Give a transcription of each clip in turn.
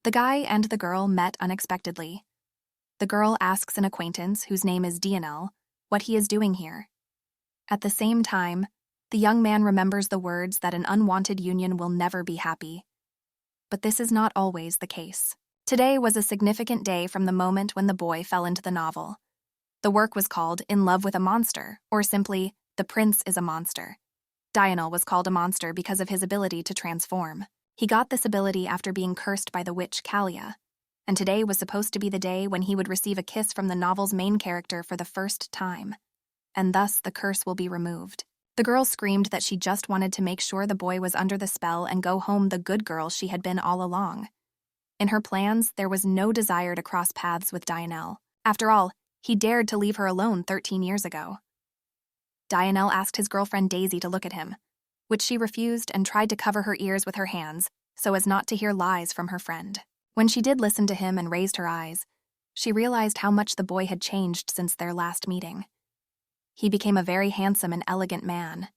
The guy and the girl met unexpectedly. The girl asks an acquaintance, whose name is Dionel, what he is doing here. At the same time, the young man remembers the words that an unwanted union will never be happy. But this is not always the case. Today was a significant day from the moment when the boy fell into the novel. The work was called In Love with a Monster, or simply, The Prince is a Monster. Dionel was called a monster because of his ability to transform. He got this ability after being cursed by the witch Callia, and today was supposed to be the day when he would receive a kiss from the novel's main character for the first time, and thus the curse will be removed. The girl screamed that she just wanted to make sure the boy was under the spell and go home the good girl she had been all along. In her plans, there was no desire to cross paths with Dionel. After all, he dared to leave her alone 13 years ago. Dionel asked his girlfriend Daisy to look at him, which she refused and tried to cover her ears with her hands so as not to hear lies from her friend. When she did listen to him and raised her eyes, she realized how much the boy had changed since their last meeting. He became a very handsome and elegant man.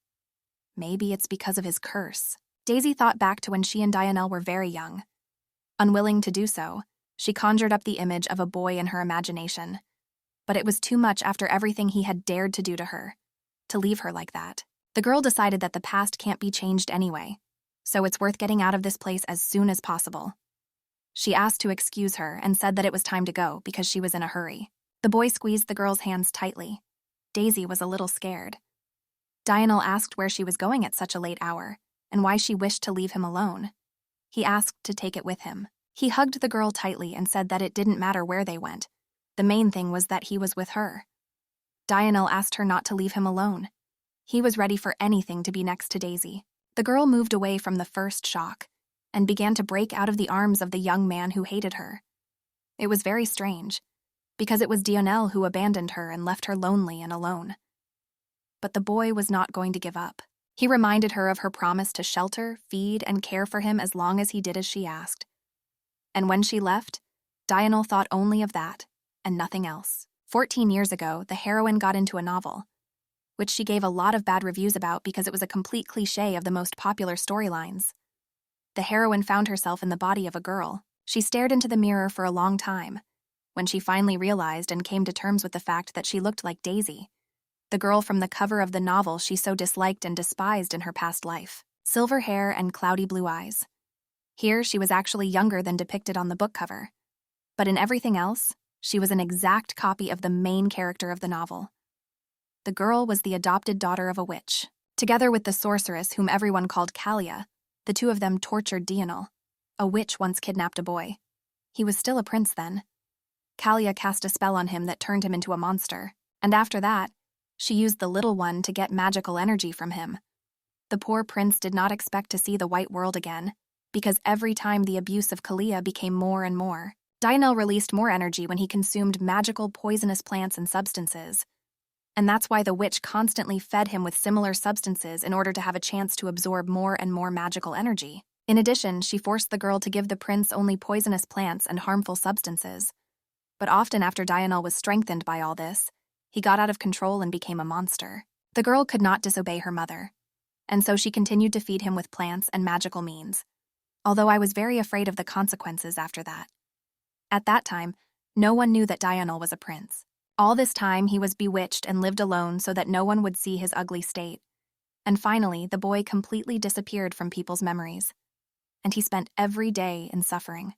Maybe it's because of his curse. Daisy thought back to when she and Dionel were very young. Unwilling to do so, she conjured up the image of a boy in her imagination. But it was too much after everything he had dared to do to her, to leave her like that. The girl decided that the past can't be changed anyway, so it's worth getting out of this place as soon as possible. She asked to excuse her and said that it was time to go because she was in a hurry. The boy squeezed the girl's hands tightly. Daisy was a little scared. Dionel asked where she was going at such a late hour and why she wished to leave him alone. He asked to take it with him. He hugged the girl tightly and said that it didn't matter where they went. The main thing was that he was with her. Dionel asked her not to leave him alone. He was ready for anything to be next to Daisy. The girl moved away from the first shock and began to break out of the arms of the young man who hated her. It was very strange, because it was Dionel who abandoned her and left her lonely and alone. But the boy was not going to give up. He reminded her of her promise to shelter, feed, and care for him as long as he did as she asked. And when she left, Dionel thought only of that, and nothing else. 14 years ago, the heroine got into a novel, which she gave a lot of bad reviews about because it was a complete cliché of the most popular storylines. The heroine found herself in the body of a girl. She stared into the mirror for a long time, when she finally realized and came to terms with the fact that she looked like Daisy, the girl from the cover of the novel she so disliked and despised in her past life. Silver hair and cloudy blue eyes. Here, she was actually younger than depicted on the book cover. But in everything else, she was an exact copy of the main character of the novel. The girl was the adopted daughter of a witch. Together with the sorceress whom everyone called Callia, the two of them tortured Dionel. A witch once kidnapped a boy. He was still a prince then. Callia cast a spell on him that turned him into a monster, and after that, she used the little one to get magical energy from him. The poor prince did not expect to see the white world again, because every time the abuse of Callia became more and more. Dionel released more energy when he consumed magical poisonous plants and substances, and that's why the witch constantly fed him with similar substances in order to have a chance to absorb more and more magical energy. In addition, she forced the girl to give the prince only poisonous plants and harmful substances. But often after Dionel was strengthened by all this, he got out of control and became a monster. The girl could not disobey her mother, and so she continued to feed him with plants and magical means, although I was very afraid of the consequences after that. At that time, no one knew that Dionel was a prince. All this time, he was bewitched and lived alone so that no one would see his ugly state. And finally, the boy completely disappeared from people's memories, and he spent every day in suffering.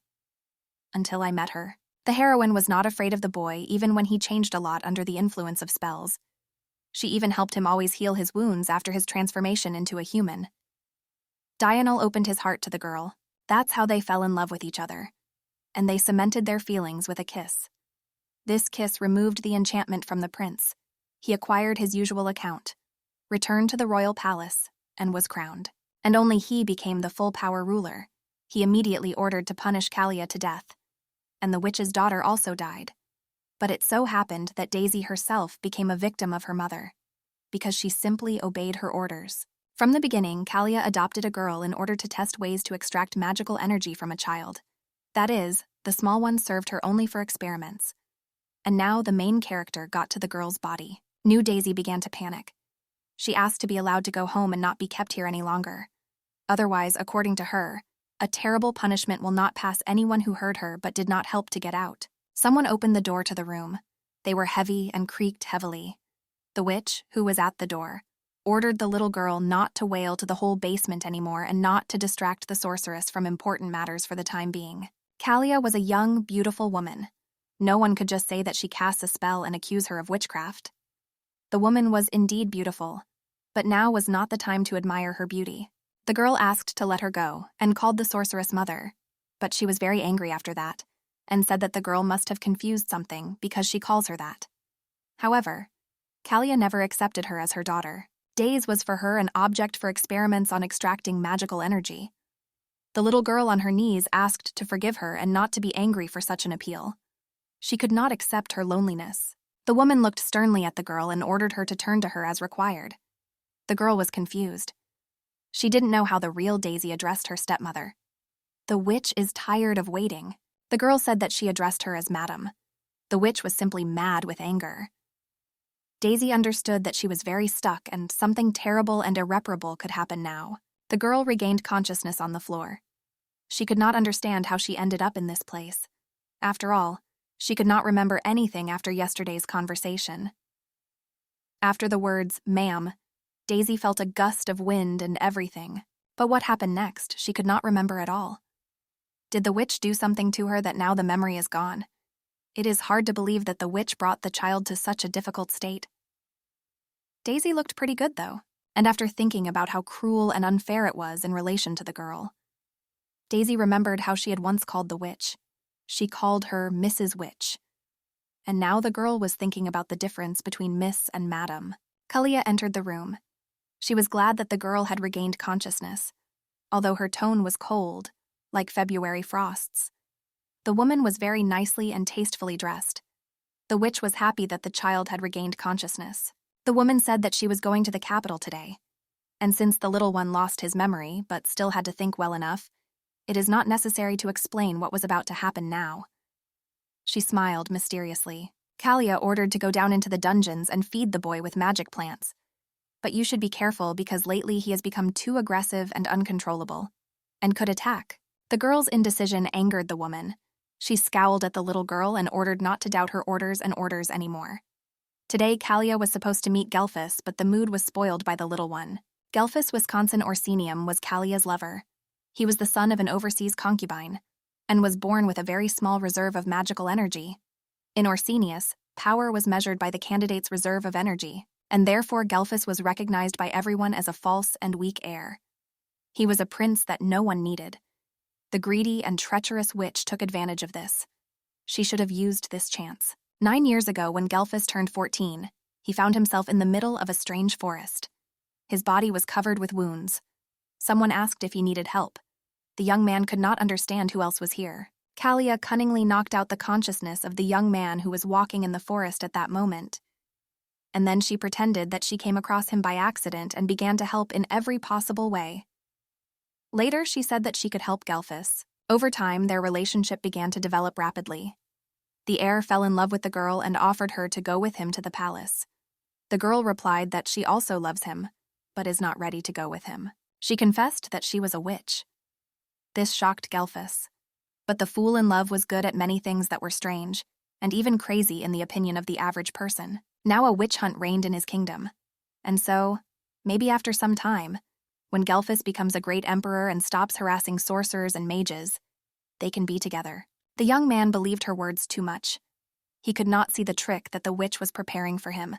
Until I met her. The heroine was not afraid of the boy even when he changed a lot under the influence of spells. She even helped him always heal his wounds after his transformation into a human. Dionel opened his heart to the girl. That's how they fell in love with each other. And they cemented their feelings with a kiss. This kiss removed the enchantment from the prince. He acquired his usual account, returned to the royal palace, and was crowned. And only he became the full-power ruler. He immediately ordered to punish Callia to death. And the witch's daughter also died. But it so happened that Daisy herself became a victim of her mother, because she simply obeyed her orders. From the beginning, Callia adopted a girl in order to test ways to extract magical energy from a child. That is, the small one served her only for experiments. And now the main character got to the girl's body. New Daisy began to panic. She asked to be allowed to go home and not be kept here any longer. Otherwise, according to her, A terrible punishment will not pass anyone who heard her but did not help to get out. Someone opened the door to the room. They were heavy and creaked heavily. The witch, who was at the door, ordered the little girl not to wail to the whole basement anymore and not to distract the sorceress from important matters for the time being. Callia was a young, beautiful woman. No one could just say that she cast a spell and accuse her of witchcraft. The woman was indeed beautiful, but now was not the time to admire her beauty. The girl asked to let her go and called the sorceress mother, but she was very angry after that and said that the girl must have confused something because she calls her that. However, Callia never accepted her as her daughter. Days was for her an object for experiments on extracting magical energy. The little girl on her knees asked to forgive her and not to be angry for such an appeal. She could not accept her loneliness. The woman looked sternly at the girl and ordered her to turn to her as required. The girl was confused. She didn't know how the real Daisy addressed her stepmother. The witch is tired of waiting. The girl said that she addressed her as madam. The witch was simply mad with anger. Daisy understood that she was very stuck and something terrible and irreparable could happen now. The girl regained consciousness on the floor. She could not understand how she ended up in this place. After all, she could not remember anything after yesterday's conversation. After the words, "ma'am," Daisy felt a gust of wind and everything. But what happened next, she could not remember at all. Did the witch do something to her that now the memory is gone? It is hard to believe that the witch brought the child to such a difficult state. Daisy looked pretty good, though, and after thinking about how cruel and unfair it was in relation to the girl, Daisy remembered how she had once called the witch. She called her Mrs. Witch. And now the girl was thinking about the difference between Miss and Madam. Callia entered the room. She was glad that the girl had regained consciousness, although her tone was cold, like February frosts. The woman was very nicely and tastefully dressed. The witch was happy that the child had regained consciousness. The woman said that she was going to the capital today, and since the little one lost his memory but still had to think well enough, it is not necessary to explain what was about to happen now. She smiled mysteriously. Callia ordered to go down into the dungeons and feed the boy with magic plants. But you should be careful because lately he has become too aggressive and uncontrollable, and could attack. The girl's indecision angered the woman. She scowled at the little girl and ordered not to doubt her orders anymore. Today, Callia was supposed to meet Gelfus, but the mood was spoiled by the little one. Gelfus Wisconsin Orsinium was Callia's lover. He was the son of an overseas concubine, and was born with a very small reserve of magical energy. In Orsinius, power was measured by the candidate's reserve of energy, and therefore Gelfus was recognized by everyone as a false and weak heir. He was a prince that no one needed. The greedy and treacherous witch took advantage of this. She should have used this chance. 9 years ago, when Gelfus turned 14, he found himself in the middle of a strange forest. His body was covered with wounds. Someone asked if he needed help. The young man could not understand who else was here. Callia cunningly knocked out the consciousness of the young man who was walking in the forest at that moment. And then she pretended that she came across him by accident and began to help in every possible way. Later, she said that she could help Gelfus. Over time, their relationship began to develop rapidly. The heir fell in love with the girl and offered her to go with him to the palace. The girl replied that she also loves him, but is not ready to go with him. She confessed that she was a witch. This shocked Gelfus. But the fool in love was good at many things that were strange, and even crazy in the opinion of the average person. Now a witch hunt reigned in his kingdom. And so, maybe after some time, when Gelfus becomes a great emperor and stops harassing sorcerers and mages, they can be together. The young man believed her words too much. He could not see the trick that the witch was preparing for him.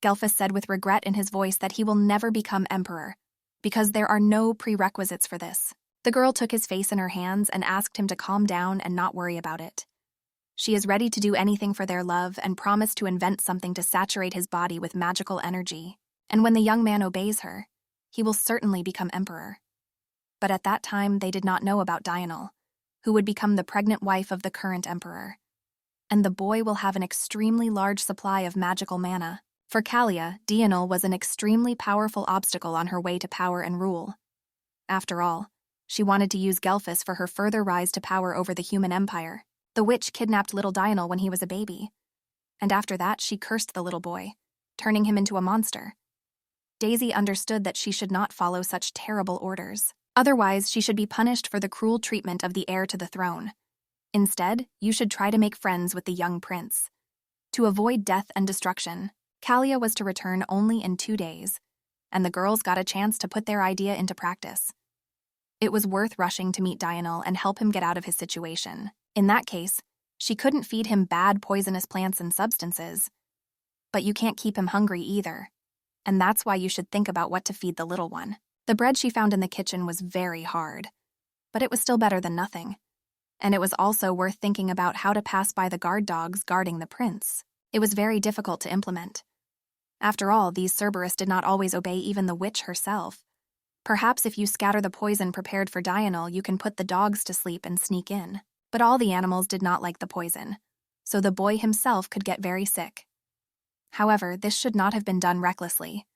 Gelfus said with regret in his voice that he will never become emperor, because there are no prerequisites for this. The girl took his face in her hands and asked him to calm down and not worry about it. She is ready to do anything for their love and promised to invent something to saturate his body with magical energy. And when the young man obeys her, he will certainly become emperor. But at that time, they did not know about Dianel, who would become the pregnant wife of the current emperor. And the boy will have an extremely large supply of magical mana. For Callia, Dianel was an extremely powerful obstacle on her way to power and rule. After all, she wanted to use Gelfus for her further rise to power over the human empire. The witch kidnapped little Dianel when he was a baby. And after that, she cursed the little boy, turning him into a monster. Daisy understood that she should not follow such terrible orders. Otherwise, she should be punished for the cruel treatment of the heir to the throne. Instead, you should try to make friends with the young prince. To avoid death and destruction, Callia was to return only in 2 days, and the girls got a chance to put their idea into practice. It was worth rushing to meet Dianel and help him get out of his situation. In that case, she couldn't feed him bad poisonous plants and substances. But you can't keep him hungry either, and that's why you should think about what to feed the little one. The bread she found in the kitchen was very hard, but it was still better than nothing. And it was also worth thinking about how to pass by the guard dogs guarding the prince. It was very difficult to implement. After all, these Cerberus did not always obey even the witch herself. Perhaps if you scatter the poison prepared for Dianel, you can put the dogs to sleep and sneak in. But all the animals did not like the poison, so the boy himself could get very sick. However, this should not have been done recklessly.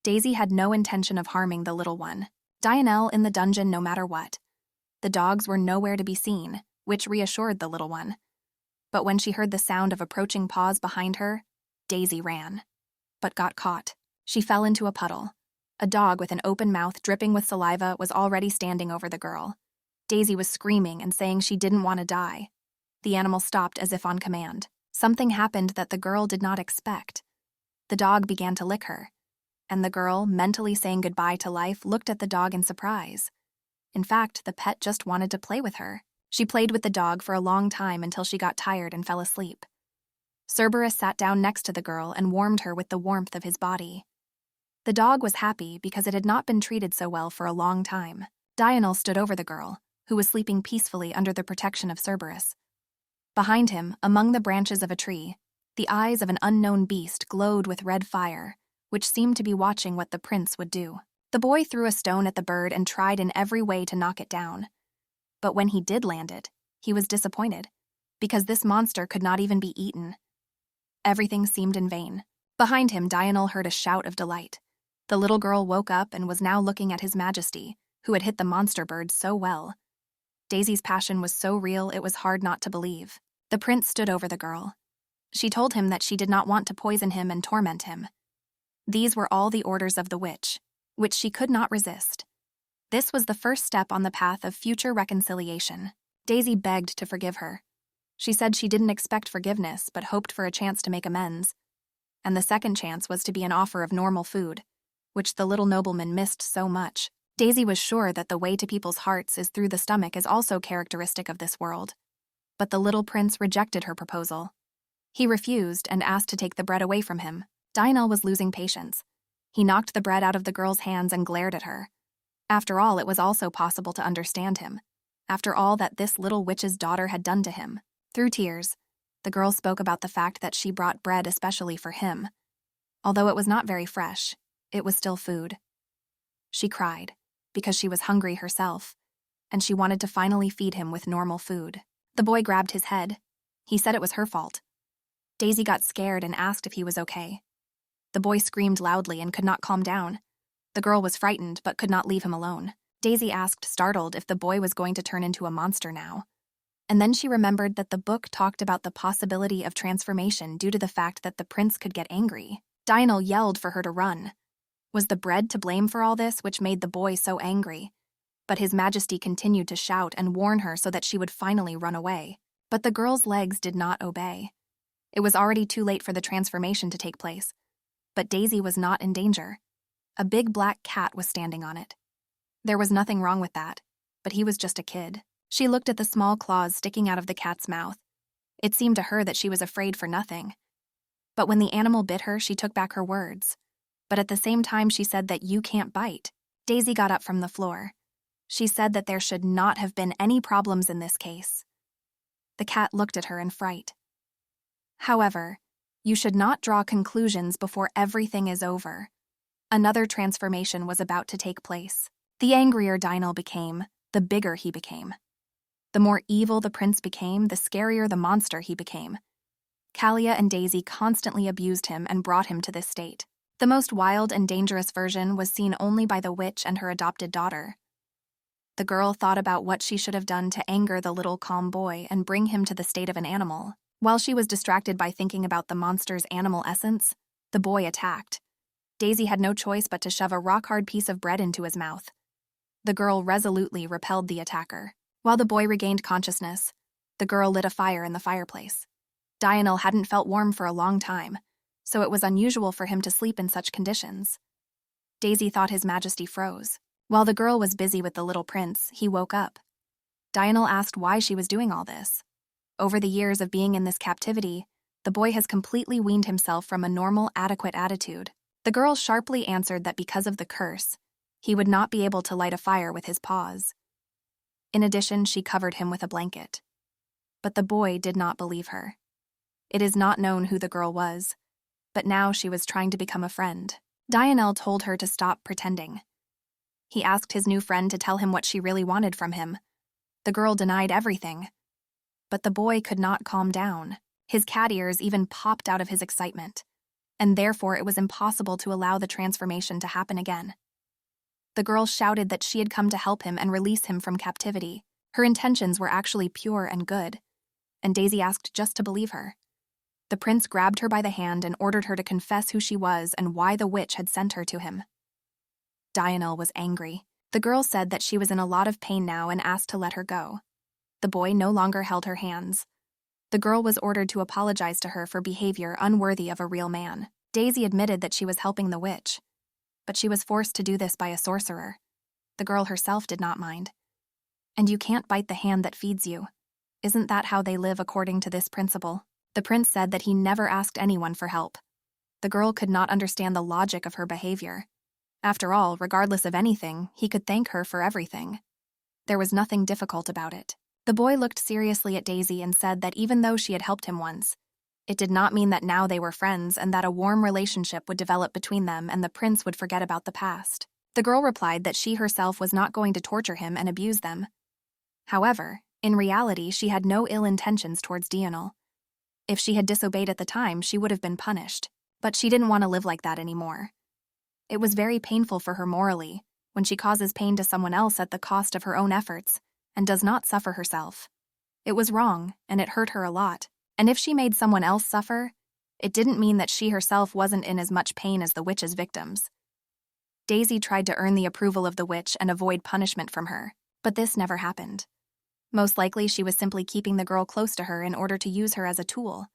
Daisy had no intention of harming the little one. Dianel in the dungeon no matter what. The dogs were nowhere to be seen, which reassured the little one. But when she heard the sound of approaching paws behind her, Daisy ran, but got caught. She fell into a puddle. A dog with an open mouth dripping with saliva was already standing over the girl. Daisy was screaming and saying she didn't want to die. The animal stopped as if on command. Something happened that the girl did not expect. The dog began to lick her, and the girl, mentally saying goodbye to life, looked at the dog in surprise. In fact, the pet just wanted to play with her. She played with the dog for a long time until she got tired and fell asleep. Cerberus sat down next to the girl and warmed her with the warmth of his body. The dog was happy because it had not been treated so well for a long time. Dianel stood over the girl, who was sleeping peacefully under the protection of Cerberus. Behind him, among the branches of a tree, the eyes of an unknown beast glowed with red fire, which seemed to be watching what the prince would do. The boy threw a stone at the bird and tried in every way to knock it down. But when he did land it, he was disappointed, because this monster could not even be eaten. Everything seemed in vain. Behind him, Dianel heard a shout of delight. The little girl woke up and was now looking at His Majesty, who had hit the monster bird so well. Daisy's passion was so real it was hard not to believe. The prince stood over the girl. She told him that she did not want to poison him and torment him. These were all the orders of the witch, which she could not resist. This was the first step on the path of future reconciliation. Daisy begged to forgive her. She said she didn't expect forgiveness, but hoped for a chance to make amends. And the second chance was to be an offer of normal food, which the little nobleman missed so much. Daisy was sure that the way to people's hearts is through the stomach is also characteristic of this world. But the little prince rejected her proposal. He refused and asked to take the bread away from him. Dianel was losing patience. He knocked the bread out of the girl's hands and glared at her. After all, it was also possible to understand him. After all that this little witch's daughter had done to him. Through tears, the girl spoke about the fact that she brought bread especially for him. Although it was not very fresh, it was still food. She cried, because she was hungry herself, and she wanted to finally feed him with normal food. The boy grabbed his head. He said it was her fault. Daisy got scared and asked if he was okay. The boy screamed loudly and could not calm down. The girl was frightened but could not leave him alone. Daisy asked, startled, if the boy was going to turn into a monster now. And then she remembered that the book talked about the possibility of transformation due to the fact that the prince could get angry. Dianel yelled for her to run. Was the bread to blame for all this, which made the boy so angry? But His Majesty continued to shout and warn her so that she would finally run away. But the girl's legs did not obey. It was already too late for the transformation to take place. But Daisy was not in danger. A big black cat was standing on it. There was nothing wrong with that, but he was just a kid. She looked at the small claws sticking out of the cat's mouth. It seemed to her that she was afraid for nothing. But when the animal bit her, she took back her words. But at the same time, she said that you can't bite. Daisy got up from the floor. She said that there should not have been any problems in this case. The cat looked at her in fright. However, you should not draw conclusions before everything is over. Another transformation was about to take place. The angrier Dianel became, the bigger he became. The more evil the prince became, the scarier the monster he became. Callia and Daisy constantly abused him and brought him to this state. The most wild and dangerous version was seen only by the witch and her adopted daughter. The girl thought about what she should have done to anger the little calm boy and bring him to the state of an animal. While she was distracted by thinking about the monster's animal essence, the boy attacked. Daisy had no choice but to shove a rock-hard piece of bread into his mouth. The girl resolutely repelled the attacker. While the boy regained consciousness, the girl lit a fire in the fireplace. Dionel hadn't felt warm for a long time, so it was unusual for him to sleep in such conditions. Daisy thought His Majesty froze. While the girl was busy with the little prince, he woke up. Dionel asked why she was doing all this. Over the years of being in this captivity, the boy has completely weaned himself from a normal, adequate attitude. The girl sharply answered that because of the curse, he would not be able to light a fire with his paws. In addition, she covered him with a blanket. But the boy did not believe her. It is not known who the girl was, but now she was trying to become a friend. Dionel told her to stop pretending. He asked his new friend to tell him what she really wanted from him. The girl denied everything. But the boy could not calm down. His cat ears even popped out of his excitement, and therefore it was impossible to allow the transformation to happen again. The girl shouted that she had come to help him and release him from captivity. Her intentions were actually pure and good, and Daisy asked just to believe her. The prince grabbed her by the hand and ordered her to confess who she was and why the witch had sent her to him. Dionel was angry. The girl said that she was in a lot of pain now and asked to let her go. The boy no longer held her hands. The girl was ordered to apologize to her for behavior unworthy of a real man. Daisy admitted that she was helping the witch, but she was forced to do this by a sorcerer. The girl herself did not mind. And you can't bite the hand that feeds you. Isn't that how they live according to this principle? The prince said that he never asked anyone for help. The girl could not understand the logic of her behavior. After all, regardless of anything, he could thank her for everything. There was nothing difficult about it. The boy looked seriously at Daisy and said that even though she had helped him once, it did not mean that now they were friends and that a warm relationship would develop between them and the prince would forget about the past. The girl replied that she herself was not going to torture him and abuse them. However, in reality, she had no ill intentions towards Dionel. If she had disobeyed at the time, she would have been punished, but she didn't want to live like that anymore. It was very painful for her morally when she causes pain to someone else at the cost of her own efforts and does not suffer herself. It was wrong, and it hurt her a lot. And if she made someone else suffer, it didn't mean that she herself wasn't in as much pain as the witch's victims. Daisy tried to earn the approval of the witch and avoid punishment from her, but this never happened. Most likely, she was simply keeping the girl close to her in order to use her as a tool.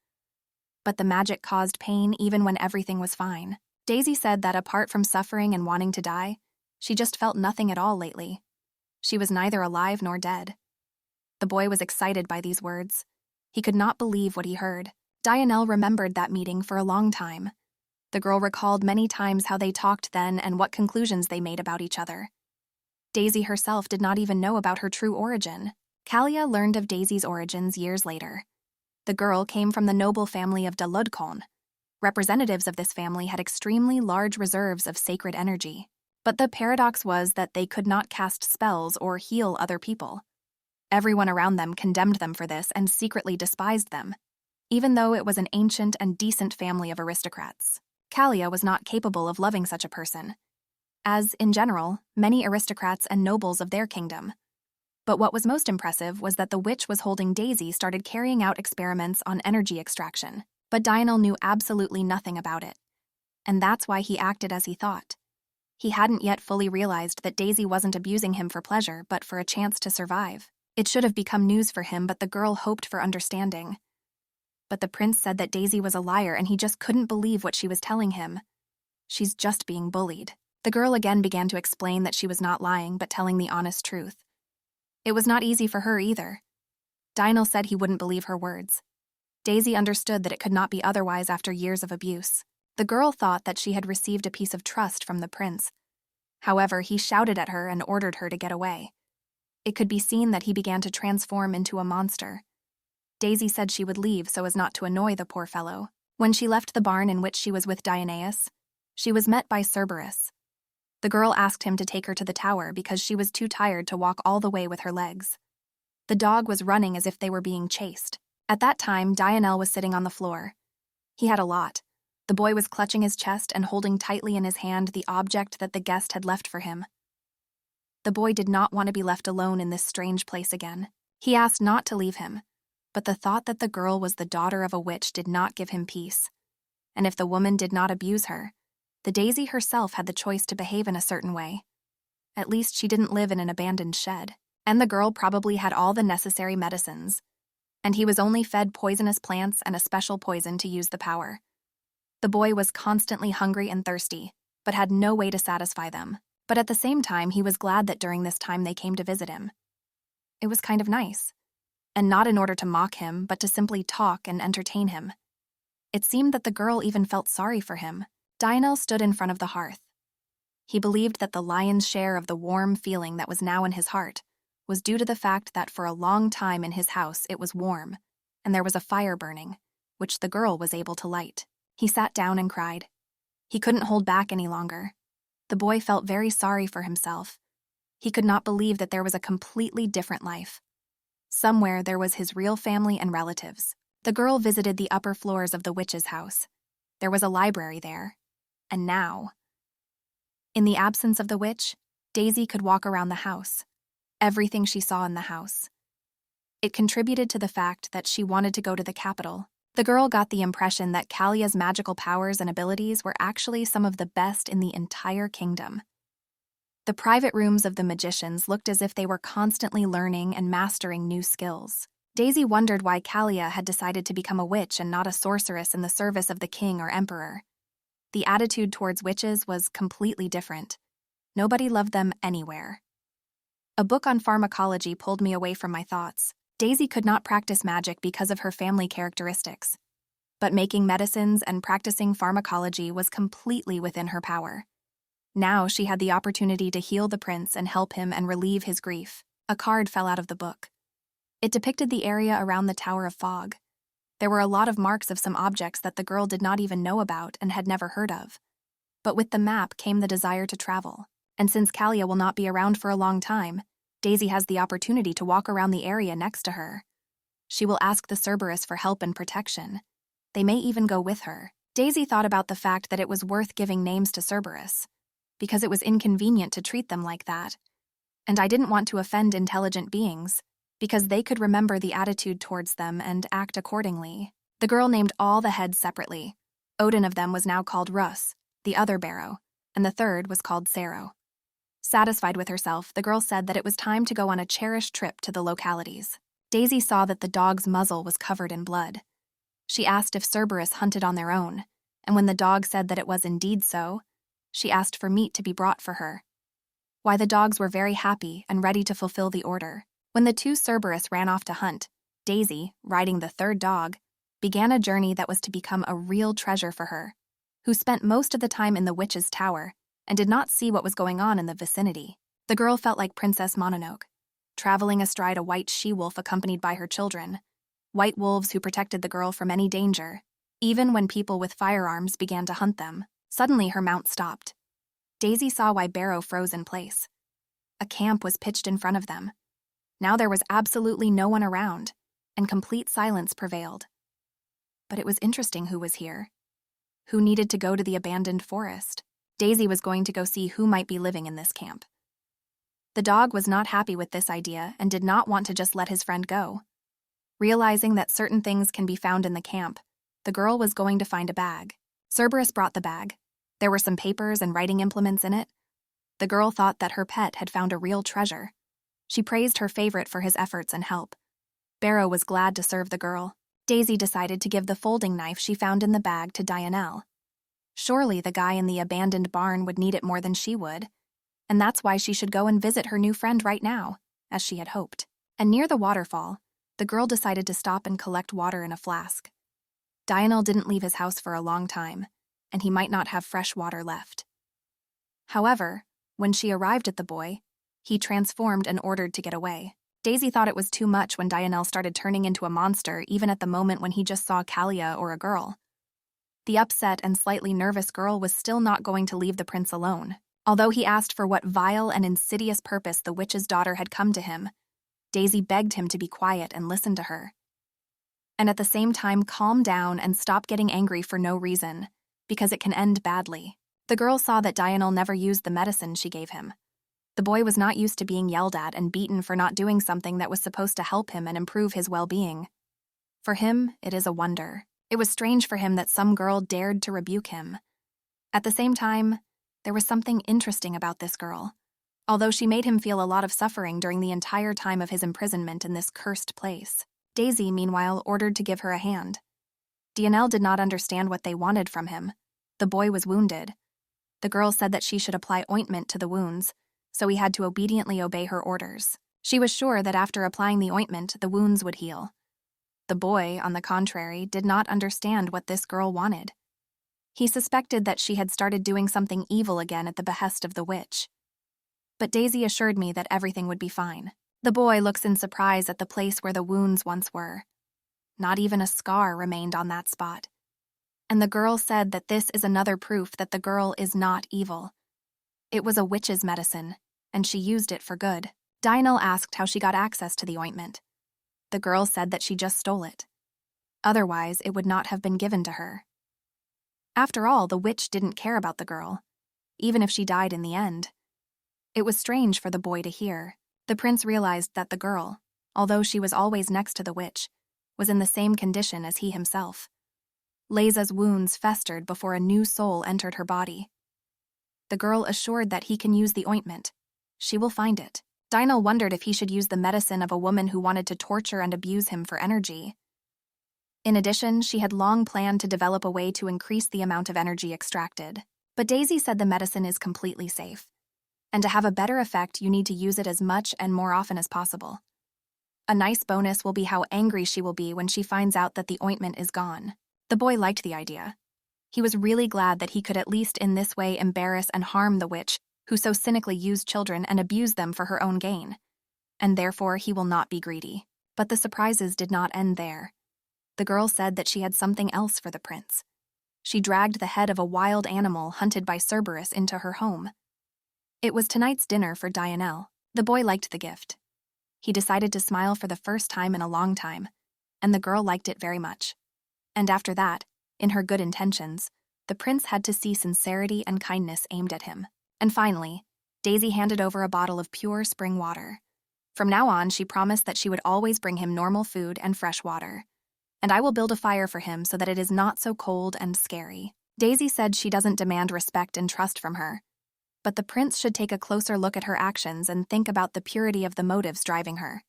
But the magic caused pain even when everything was fine. Daisy said that apart from suffering and wanting to die, she just felt nothing at all lately. She was neither alive nor dead. The boy was excited by these words. He could not believe what he heard. Dionel remembered that meeting for a long time. The girl recalled many times how they talked then and what conclusions they made about each other. Daisy herself did not even know about her true origin. Callia learned of Daisy's origins years later. The girl came from the noble family of Daludkon. Representatives of this family had extremely large reserves of sacred energy. But the paradox was that they could not cast spells or heal other people. Everyone around them condemned them for this and secretly despised them, even though it was an ancient and decent family of aristocrats. Callia was not capable of loving such a person, as, in general, many aristocrats and nobles of their kingdom. But what was most impressive was that the witch was holding Daisy started carrying out experiments on energy extraction, but Dionel knew absolutely nothing about it. And that's why he acted as he thought. He hadn't yet fully realized that Daisy wasn't abusing him for pleasure, but for a chance to survive. It should have become news for him, but the girl hoped for understanding. But the prince said that Daisy was a liar and he just couldn't believe what she was telling him. She's just being bullied. The girl again began to explain that she was not lying, but telling the honest truth. It was not easy for her either. Dionel said he wouldn't believe her words. Daisy understood that it could not be otherwise after years of abuse. The girl thought that she had received a piece of trust from the prince. However, he shouted at her and ordered her to get away. It could be seen that he began to transform into a monster. Daisy said she would leave so as not to annoy the poor fellow. When she left the barn in which she was with Dioneus, she was met by Cerberus. The girl asked him to take her to the tower because she was too tired to walk all the way with her legs. The dog was running as if they were being chased. At that time, Dionel was sitting on the floor. He had a lot. The boy was clutching his chest and holding tightly in his hand the object that the guest had left for him. The boy did not want to be left alone in this strange place again. He asked not to leave him, but the thought that the girl was the daughter of a witch did not give him peace. And if the woman did not abuse her, the Daisy herself had the choice to behave in a certain way. At least she didn't live in an abandoned shed. And the girl probably had all the necessary medicines. And he was only fed poisonous plants and a special poison to use the power. The boy was constantly hungry and thirsty, but had no way to satisfy them. But at the same time, he was glad that during this time they came to visit him. It was kind of nice. And not in order to mock him, but to simply talk and entertain him. It seemed that the girl even felt sorry for him. Dionel stood in front of the hearth. He believed that the lion's share of the warm feeling that was now in his heart was due to the fact that for a long time in his house it was warm, and there was a fire burning, which the girl was able to light. He sat down and cried. He couldn't hold back any longer. The boy felt very sorry for himself. He could not believe that there was a completely different life. Somewhere there was his real family and relatives. The girl visited the upper floors of the witch's house. There was a library there. And now, in the absence of the witch, Daisy could walk around the house. Everything she saw in the house. It contributed to the fact that she wanted to go to the capital. The girl got the impression that Callia's magical powers and abilities were actually some of the best in the entire kingdom. The private rooms of the magicians looked as if they were constantly learning and mastering new skills. Daisy wondered why Callia had decided to become a witch and not a sorceress in the service of the king or emperor. The attitude towards witches was completely different. Nobody loved them anywhere. A book on pharmacology pulled me away from my thoughts. Daisy could not practice magic because of her family characteristics. But making medicines and practicing pharmacology was completely within her power. Now she had the opportunity to heal the prince and help him and relieve his grief. A card fell out of the book. It depicted the area around the Tower of Fog. There were a lot of marks of some objects that the girl did not even know about and had never heard of. But with the map came the desire to travel. And since Callia will not be around for a long time, Daisy has the opportunity to walk around the area next to her. She will ask the Cerberus for help and protection. They may even go with her. Daisy thought about the fact that it was worth giving names to Cerberus, because it was inconvenient to treat them like that. And I didn't want to offend intelligent beings, because they could remember the attitude towards them and act accordingly. The girl named all the heads separately. Odin of them was now called Russ, the other Barrow, and the third was called Sero. Satisfied with herself, the girl said that it was time to go on a cherished trip to the localities. Daisy saw that the dog's muzzle was covered in blood. She asked if Cerberus hunted on their own, and when the dog said that it was indeed so, she asked for meat to be brought for her. Why, the dogs were very happy and ready to fulfill the order. When the two Cerberus ran off to hunt, Daisy, riding the third dog, began a journey that was to become a real treasure for her, who spent most of the time in the witch's tower and did not see what was going on in the vicinity. The girl felt like Princess Mononoke, traveling astride a white she-wolf accompanied by her children, white wolves who protected the girl from any danger. Even when people with firearms began to hunt them, suddenly her mount stopped. Daisy saw why Barrow froze in place. A camp was pitched in front of them. Now there was absolutely no one around, and complete silence prevailed. But it was interesting who was here. Who needed to go to the abandoned forest? Daisy was going to go see who might be living in this camp. The dog was not happy with this idea and did not want to just let his friend go. Realizing that certain things can be found in the camp, the girl was going to find a bag. Cerberus brought the bag. There were some papers and writing implements in it. The girl thought that her pet had found a real treasure. She praised her favorite for his efforts and help. Barrow was glad to serve the girl. Daisy decided to give the folding knife she found in the bag to Dionel. Surely the guy in the abandoned barn would need it more than she would, and that's why she should go and visit her new friend right now, as she had hoped. And near the waterfall, the girl decided to stop and collect water in a flask. Dionel didn't leave his house for a long time, and he might not have fresh water left. However, when she arrived at the boy, he transformed and ordered to get away. Daisy thought it was too much when Dionel started turning into a monster even at the moment when he just saw Callia or a girl. The upset and slightly nervous girl was still not going to leave the prince alone. Although he asked for what vile and insidious purpose the witch's daughter had come to him, Daisy begged him to be quiet and listen to her. And at the same time calm down and stop getting angry for no reason, because it can end badly. The girl saw that Dionel never used the medicine she gave him. The boy was not used to being yelled at and beaten for not doing something that was supposed to help him and improve his well-being. For him, it is a wonder. It was strange for him that some girl dared to rebuke him. At the same time, there was something interesting about this girl. although she made him feel a lot of suffering during the entire time of his imprisonment in this cursed place. Daisy, meanwhile, ordered to give her a hand. Dionelle did not understand what they wanted from him. The boy was wounded. The girl said that she should apply ointment to the wounds, so he had to obediently obey her orders. She was sure that after applying the ointment, the wounds would heal. The boy, on the contrary, did not understand what this girl wanted. He suspected that she had started doing something evil again at the behest of the witch. But Daisy assured me that everything would be fine. The boy looks in surprise at the place where the wounds once were. Not even a scar remained on that spot. And the girl said that this is another proof that the girl is not evil. It was a witch's medicine, and she used it for good. Dionelle asked how she got access to the ointment. The girl said that she just stole it. Otherwise, it would not have been given to her. After all, the witch didn't care about the girl, even if she died in the end. It was strange for the boy to hear. The prince realized that the girl, although she was always next to the witch, was in the same condition as he himself. Leiza's wounds festered before a new soul entered her body. The girl assured that he can use the ointment. She will find it. Dionelle wondered if he should use the medicine of a woman who wanted to torture and abuse him for energy. In addition, she had long planned to develop a way to increase the amount of energy extracted. But Daisy said the medicine is completely safe. And to have a better effect, you need to use it as much and more often as possible. A nice bonus will be how angry she will be when she finds out that the ointment is gone. The boy liked the idea. He was really glad that he could at least in this way embarrass and harm the witch who so cynically used children and abused them for her own gain. And therefore he will not be greedy. But the surprises did not end there. The girl said that she had something else for the prince. She dragged the head of a wild animal hunted by Cerberus into her home. It was tonight's dinner for Dionelle. The boy liked the gift. He decided to smile for the first time in a long time, and the girl liked it very much. And after that, in her good intentions, the prince had to see sincerity and kindness aimed at him. And finally, Daisy handed over a bottle of pure spring water. From now on, she promised that she would always bring him normal food and fresh water. And I will build a fire for him so that it is not so cold and scary. Daisy said she doesn't demand respect and trust from her, but the prince should take a closer look at her actions and think about the purity of the motives driving her.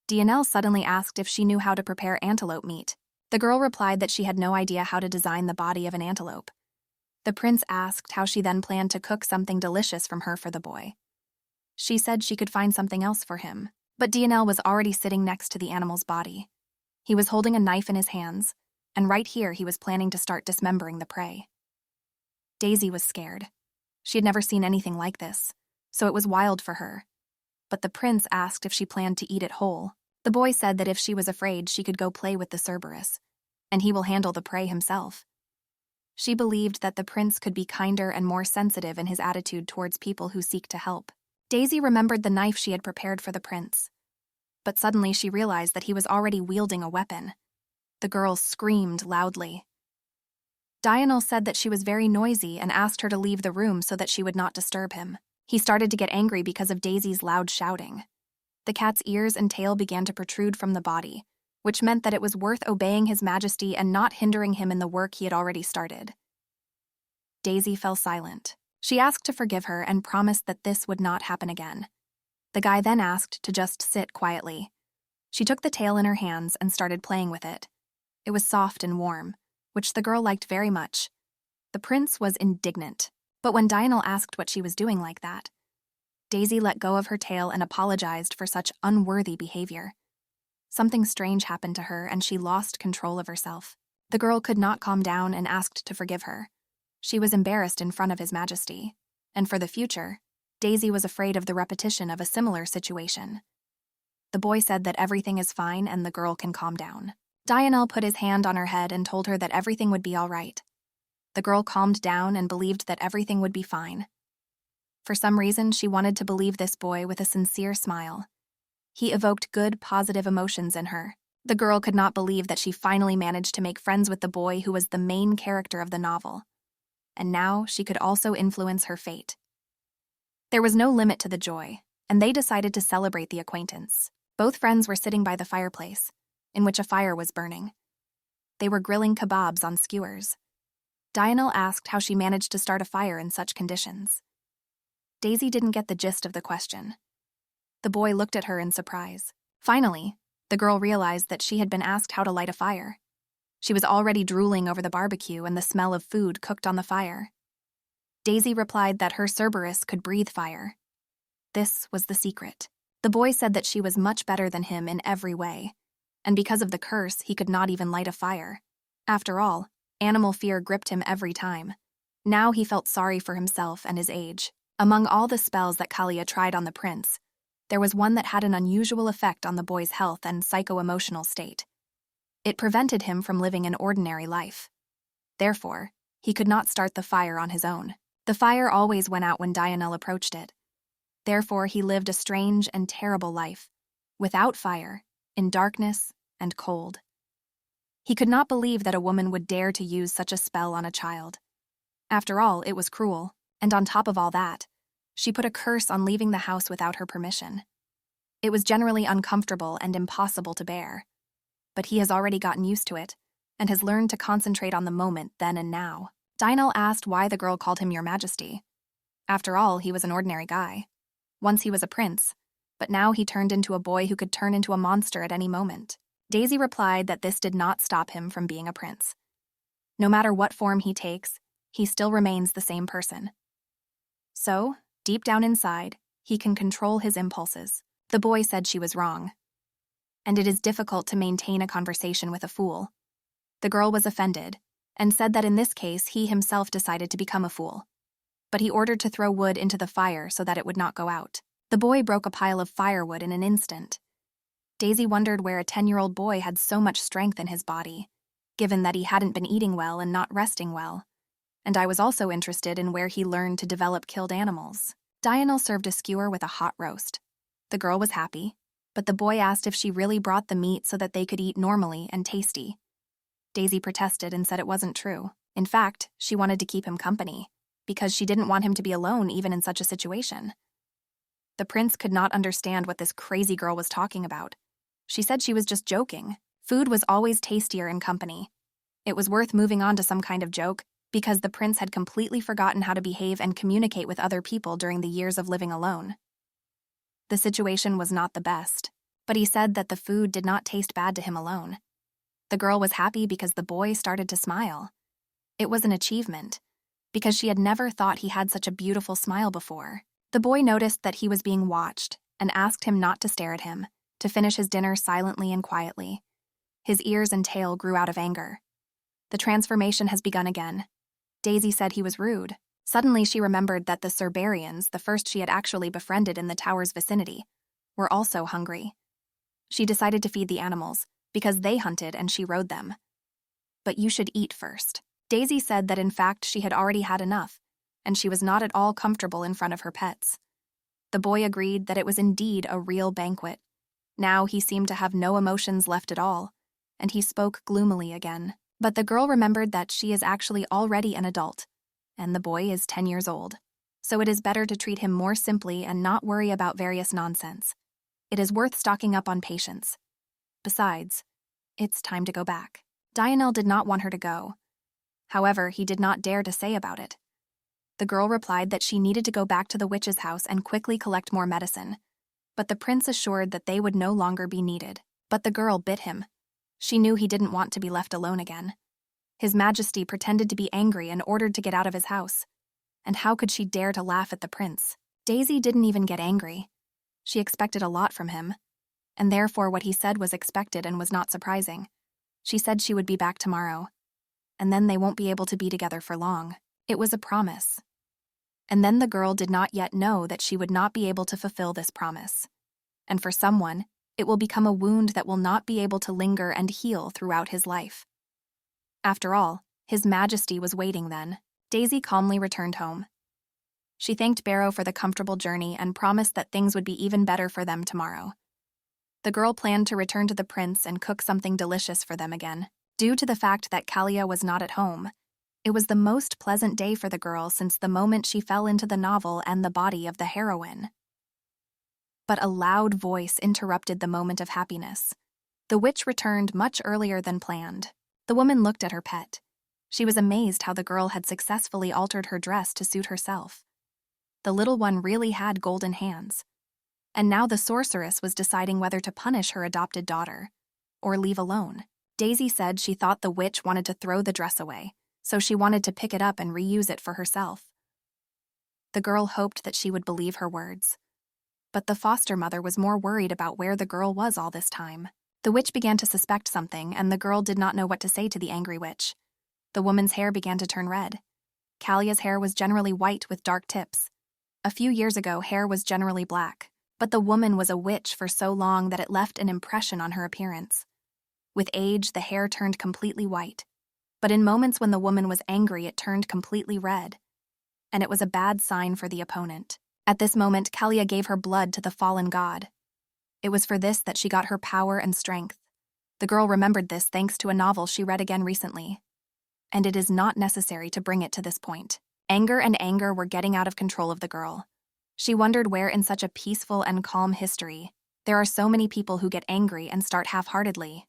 Dionelle suddenly asked if she knew how to prepare antelope meat. The girl replied that she had no idea how to design the body of an antelope. The prince asked how she then planned to cook something delicious from her for the boy. She said she could find something else for him, but Dionelle was already sitting next to the animal's body. He was holding a knife in his hands, and right here he was planning to start dismembering the prey. Daisy was scared. She had never seen anything like this, so it was wild for her. But the prince asked if she planned to eat it whole. The boy said that if she was afraid, she could go play with the Cerberus, and he will handle the prey himself. She believed that the prince could be kinder and more sensitive in his attitude towards people who seek to help. Daisy remembered the knife she had prepared for the prince. But suddenly she realized that he was already wielding a weapon. The girl screamed loudly. Dionelle said that she was very noisy and asked her to leave the room so that she would not disturb him. He started to get angry because of Daisy's loud shouting. The cat's ears and tail began to protrude from the body, which meant that it was worth obeying His Majesty and not hindering him in the work he had already started. Daisy fell silent. She asked to forgive her and promised that this would not happen again. The guy then asked to just sit quietly. She took the tail in her hands and started playing with it. It was soft and warm, which the girl liked very much. The prince was indignant, but when Dionelle asked what she was doing like that, Daisy let go of her tail and apologized for such unworthy behavior. Something strange happened to her and she lost control of herself. The girl could not calm down and asked to forgive her. She was embarrassed in front of His Majesty, and for the future, Daisy was afraid of the repetition of a similar situation. The boy said that everything is fine and the girl can calm down. Dionelle put his hand on her head and told her that everything would be all right. The girl calmed down and believed that everything would be fine. For some reason, she wanted to believe this boy with a sincere smile. He evoked good, positive emotions in her. The girl could not believe that she finally managed to make friends with the boy who was the main character of the novel. And now she could also influence her fate. There was no limit to the joy, and they decided to celebrate the acquaintance. Both friends were sitting by the fireplace, in which a fire was burning. They were grilling kebabs on skewers. Dionelle asked how she managed to start a fire in such conditions. Daisy didn't get the gist of the question. The boy looked at her in surprise. Finally, the girl realized that she had been asked how to light a fire. She was already drooling over the barbecue and the smell of food cooked on the fire. Daisy replied that her Cerberus could breathe fire. This was the secret. The boy said that she was much better than him in every way, and because of the curse, he could not even light a fire. After all, animal fear gripped him every time. Now he felt sorry for himself and his age. Among all the spells that Callia tried on the prince, there was one that had an unusual effect on the boy's health and psycho-emotional state. It prevented him from living an ordinary life. Therefore, he could not start the fire on his own. The fire always went out when Dionel approached it. Therefore, he lived a strange and terrible life, without fire, in darkness and cold. He could not believe that a woman would dare to use such a spell on a child. After all, it was cruel, and on top of all that, she put a curse on leaving the house without her permission. It was generally uncomfortable and impossible to bear. But he has already gotten used to it, and has learned to concentrate on the moment then and now. Dionel asked why the girl called him Your Majesty. After all, he was an ordinary guy. Once he was a prince, but now he turned into a boy who could turn into a monster at any moment. Daisy replied that this did not stop him from being a prince. No matter what form he takes, he still remains the same person. So, deep down inside, he can control his impulses. The boy said she was wrong. And it is difficult to maintain a conversation with a fool. The girl was offended, and said that in this case he himself decided to become a fool. But he ordered to throw wood into the fire so that it would not go out. The boy broke a pile of firewood in an instant. Daisy wondered where a 10-year-old boy had so much strength in his body, given that he hadn't been eating well and not resting well. And I was also interested in where he learned to develop killed animals. Dionel served a skewer with a hot roast. The girl was happy, but the boy asked if she really brought the meat so that they could eat normally and tasty. Daisy protested and said it wasn't true. In fact, she wanted to keep him company, because she didn't want him to be alone even in such a situation. The prince could not understand what this crazy girl was talking about. She said she was just joking. Food was always tastier in company. It was worth moving on to some kind of joke, because the prince had completely forgotten how to behave and communicate with other people during the years of living alone. The situation was not the best, but he said that the food did not taste bad to him alone. The girl was happy because the boy started to smile. It was an achievement, because she had never thought he had such a beautiful smile before. The boy noticed that he was being watched and asked him not to stare at him, to finish his dinner silently and quietly. His ears and tail grew out of anger. The transformation has begun again. Daisy said he was rude. Suddenly she remembered that the Cerberians, the first she had actually befriended in the tower's vicinity, were also hungry. She decided to feed the animals, because they hunted and she rode them. But you should eat first. Daisy said that in fact she had already had enough, and she was not at all comfortable in front of her pets. The boy agreed that it was indeed a real banquet. Now he seemed to have no emotions left at all, and he spoke gloomily again. But the girl remembered that she is actually already an adult, and the boy is 10 years old. So it is better to treat him more simply and not worry about various nonsense. It is worth stocking up on patience. Besides, it's time to go back. Dionel did not want her to go. However, he did not dare to say about it. The girl replied that she needed to go back to the witch's house and quickly collect more medicine. But the prince assured that they would no longer be needed. But the girl bit him. She knew he didn't want to be left alone again. His Majesty pretended to be angry and ordered to get out of his house. And how could she dare to laugh at the prince? Daisy didn't even get angry. She expected a lot from him, and therefore what he said was expected and was not surprising. She said she would be back tomorrow, and then they won't be able to be together for long. It was a promise. And then the girl did not yet know that she would not be able to fulfill this promise. And for someone, it will become a wound that will not be able to linger and heal throughout his life. After all, His Majesty was waiting then. Daisy calmly returned home. She thanked Barrow for the comfortable journey and promised that things would be even better for them tomorrow. The girl planned to return to the prince and cook something delicious for them again. Due to the fact that Callia was not at home, it was the most pleasant day for the girl since the moment she fell into the novel and the body of the heroine. But a loud voice interrupted the moment of happiness. The witch returned much earlier than planned. The woman looked at her pet. She was amazed how the girl had successfully altered her dress to suit herself. The little one really had golden hands. And now the sorceress was deciding whether to punish her adopted daughter or leave alone. Daisy said she thought the witch wanted to throw the dress away, so she wanted to pick it up and reuse it for herself. The girl hoped that she would believe her words. But the foster mother was more worried about where the girl was all this time. The witch began to suspect something, and the girl did not know what to say to the angry witch. The woman's hair began to turn red. Callia's hair was generally white with dark tips. A few years ago, hair was generally black, but the woman was a witch for so long that it left an impression on her appearance. With age, the hair turned completely white. But in moments when the woman was angry, it turned completely red. And it was a bad sign for the opponent. At this moment, Callia gave her blood to the fallen god. It was for this that she got her power and strength. The girl remembered this thanks to a novel she read again recently. And it is not necessary to bring it to this point. Anger were getting out of control of the girl. She wondered where in such a peaceful and calm history, there are so many people who get angry and start half-heartedly.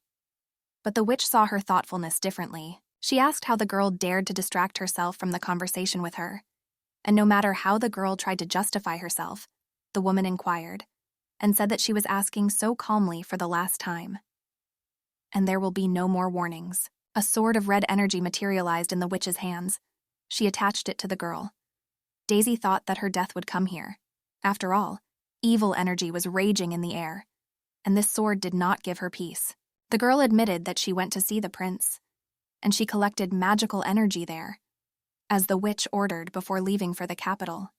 But the witch saw her thoughtfulness differently. She asked how the girl dared to distract herself from the conversation with her. And no matter how the girl tried to justify herself, the woman inquired, and said that she was asking so calmly for the last time. And there will be no more warnings. A sword of red energy materialized in the witch's hands. She attached it to the girl. Daisy thought that her death would come here. After all, evil energy was raging in the air, and this sword did not give her peace. The girl admitted that she went to see the prince, and she collected magical energy there, as the witch ordered before leaving for the capital.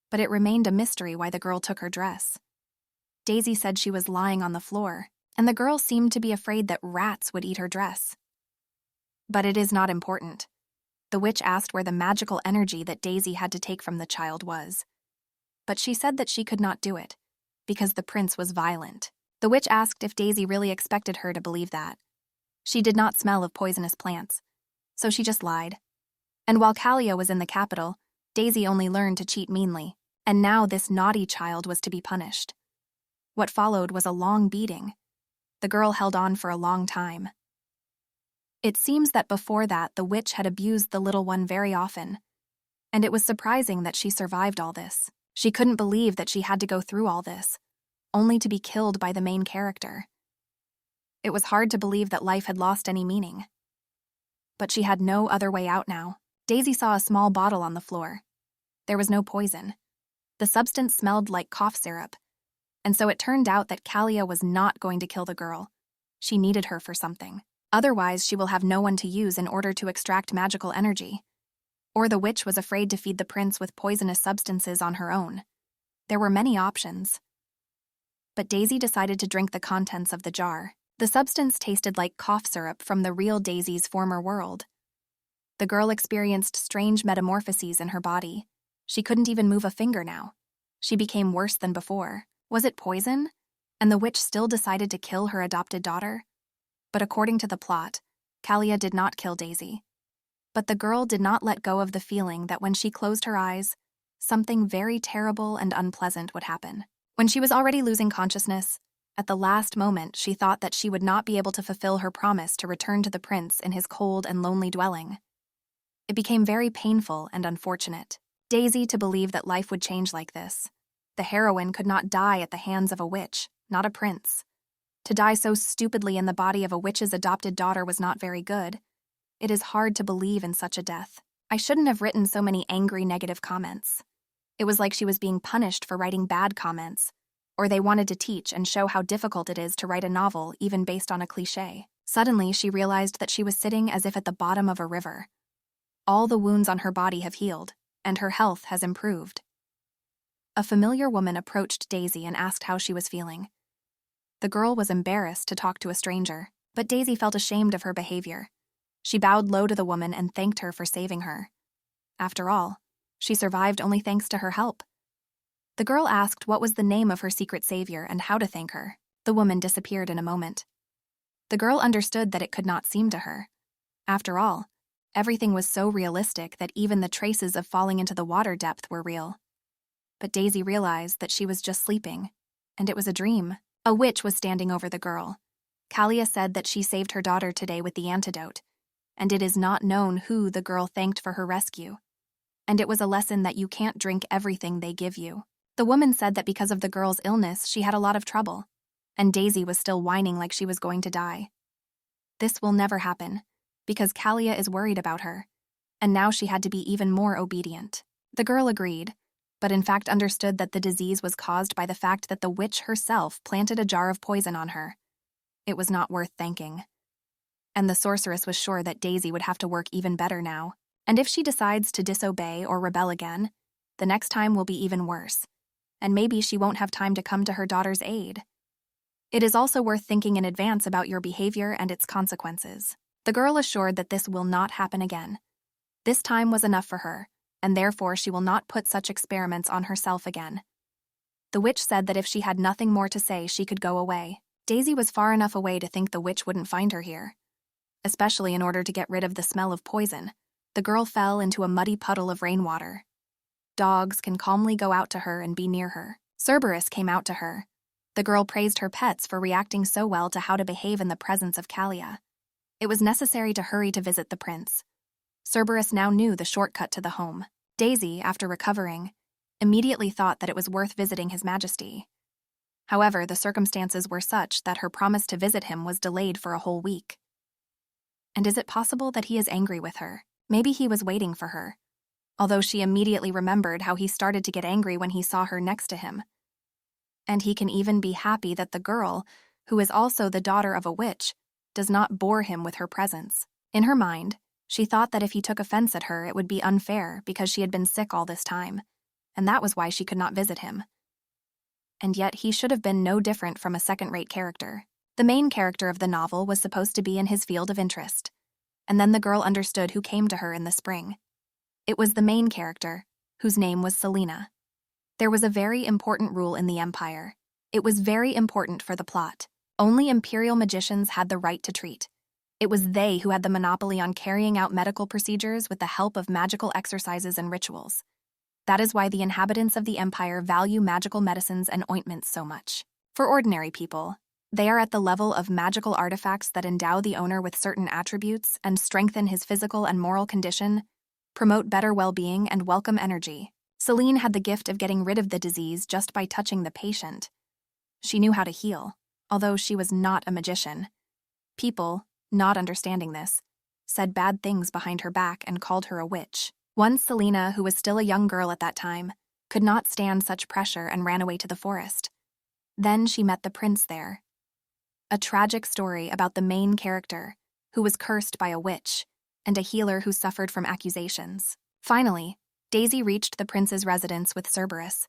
But it remained a mystery why the girl took her dress. Daisy said she was lying on the floor, and the girl seemed to be afraid that rats would eat her dress. But it is not important. The witch asked where the magical energy that Daisy had to take from the child was. But she said that she could not do it, because the prince was violent. The witch asked if Daisy really expected her to believe that. She did not smell of poisonous plants, so she just lied. And while Callia was in the capital, Daisy only learned to cheat meanly, and now this naughty child was to be punished. What followed was a long beating. The girl held on for a long time. It seems that before that, the witch had abused the little one very often, and it was surprising that she survived all this. She couldn't believe that she had to go through all this, only to be killed by the main character. It was hard to believe that life had lost any meaning. But she had no other way out now. Daisy saw a small bottle on the floor. There was no poison. The substance smelled like cough syrup, and so it turned out that Callia was not going to kill the girl. She needed her for something. Otherwise, she will have no one to use in order to extract magical energy. Or the witch was afraid to feed the prince with poisonous substances on her own. There were many options. But Daisy decided to drink the contents of the jar. The substance tasted like cough syrup from the real Daisy's former world. The girl experienced strange metamorphoses in her body. She couldn't even move a finger now. She became worse than before. Was it poison? And the witch still decided to kill her adopted daughter? But according to the plot, Callia did not kill Daisy. But the girl did not let go of the feeling that when she closed her eyes, something very terrible and unpleasant would happen. When she was already losing consciousness, at the last moment she thought that she would not be able to fulfill her promise to return to the prince in his cold and lonely dwelling. It became very painful and unfortunate. Daisy to believe that life would change like this. The heroine could not die at the hands of a witch, not a prince. To die so stupidly in the body of a witch's adopted daughter was not very good. It is hard to believe in such a death. I shouldn't have written so many angry negative comments. It was like she was being punished for writing bad comments, or they wanted to teach and show how difficult it is to write a novel even based on a cliché. Suddenly, she realized that she was sitting as if at the bottom of a river. All the wounds on her body have healed, and her health has improved. A familiar woman approached Daisy and asked how she was feeling. The girl was embarrassed to talk to a stranger, but Daisy felt ashamed of her behavior. She bowed low to the woman and thanked her for saving her. After all, she survived only thanks to her help. The girl asked what was the name of her secret savior and how to thank her. The woman disappeared in a moment. The girl understood that it could not seem to her. After all, everything was so realistic that even the traces of falling into the water depth were real. But Daisy realized that she was just sleeping, and it was a dream. A witch was standing over the girl. Callia said that she saved her daughter today with the antidote, and it is not known who the girl thanked for her rescue. and it was a lesson that you can't drink everything they give you. The woman said that because of the girl's illness, she had a lot of trouble, and Daisy was still whining like she was going to die. This will never happen, because Callia is worried about her, and now she had to be even more obedient. The girl agreed, but in fact understood that the disease was caused by the fact that the witch herself planted a jar of poison on her. It was not worth thanking. And the sorceress was sure that Daisy would have to work even better now. And if she decides to disobey or rebel again, the next time will be even worse, and maybe she won't have time to come to her daughter's aid. It is also worth thinking in advance about your behavior and its consequences. The girl assured that this will not happen again. This time was enough for her, and therefore she will not put such experiments on herself again. The witch said that if she had nothing more to say, she could go away. Daisy was far enough away to think the witch wouldn't find her here. Especially in order to get rid of the smell of poison, the girl fell into a muddy puddle of rainwater. Dogs can calmly go out to her and be near her. Cerberus came out to her. The girl praised her pets for reacting so well to how to behave in the presence of Callia. It was necessary to hurry to visit the prince. Cerberus now knew the shortcut to the home. Daisy, after recovering, immediately thought that it was worth visiting His Majesty. However, the circumstances were such that her promise to visit him was delayed for a whole week. And is it possible that he is angry with her? Maybe he was waiting for her. Although she immediately remembered how he started to get angry when he saw her next to him. And he can even be happy that the girl, who is also the daughter of a witch, does not bore him with her presence. In her mind, she thought that if he took offense at her, it would be unfair because she had been sick all this time, and that was why she could not visit him. And yet he should have been no different from a second-rate character. The main character of the novel was supposed to be in his field of interest, and then the girl understood who came to her in the spring. It was the main character, whose name was Selena. There was a very important rule in the Empire. It was very important for the plot. Only imperial magicians had the right to treat. It was they who had the monopoly on carrying out medical procedures with the help of magical exercises and rituals. That is why the inhabitants of the Empire value magical medicines and ointments so much. For ordinary people, they are at the level of magical artifacts that endow the owner with certain attributes and strengthen his physical and moral condition, promote better well-being, and welcome energy. Celine had the gift of getting rid of the disease just by touching the patient. She knew how to heal, although she was not a magician. People, not understanding this, said bad things behind her back and called her a witch. Once Selena, who was still a young girl at that time, could not stand such pressure and ran away to the forest. Then she met the prince there. A tragic story about the main character, who was cursed by a witch, and a healer who suffered from accusations. Finally, Daisy reached the prince's residence with Cerberus.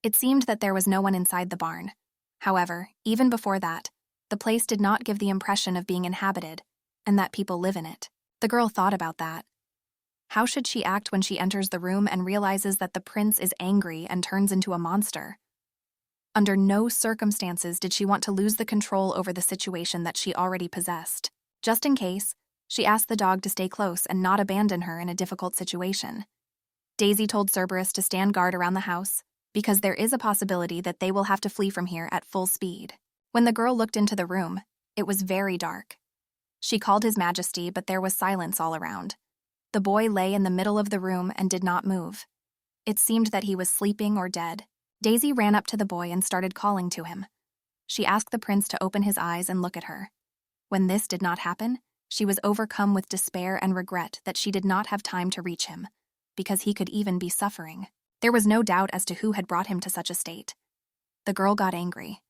It seemed that there was no one inside the barn. However, even before that, the place did not give the impression of being inhabited, and that people live in it. The girl thought about that. How should she act when she enters the room and realizes that the prince is angry and turns into a monster? Under no circumstances did she want to lose the control over the situation that she already possessed. Just in case, she asked the dog to stay close and not abandon her in a difficult situation. Daisy told Cerberus to stand guard around the house, because there is a possibility that they will have to flee from here at full speed. When the girl looked into the room, it was very dark. She called His Majesty, but there was silence all around. The boy lay in the middle of the room and did not move. It seemed that he was sleeping or dead. Daisy ran up to the boy and started calling to him. She asked the prince to open his eyes and look at her. When this did not happen, she was overcome with despair and regret that she did not have time to reach him, because he could even be suffering. There was no doubt as to who had brought him to such a state. The girl got angry.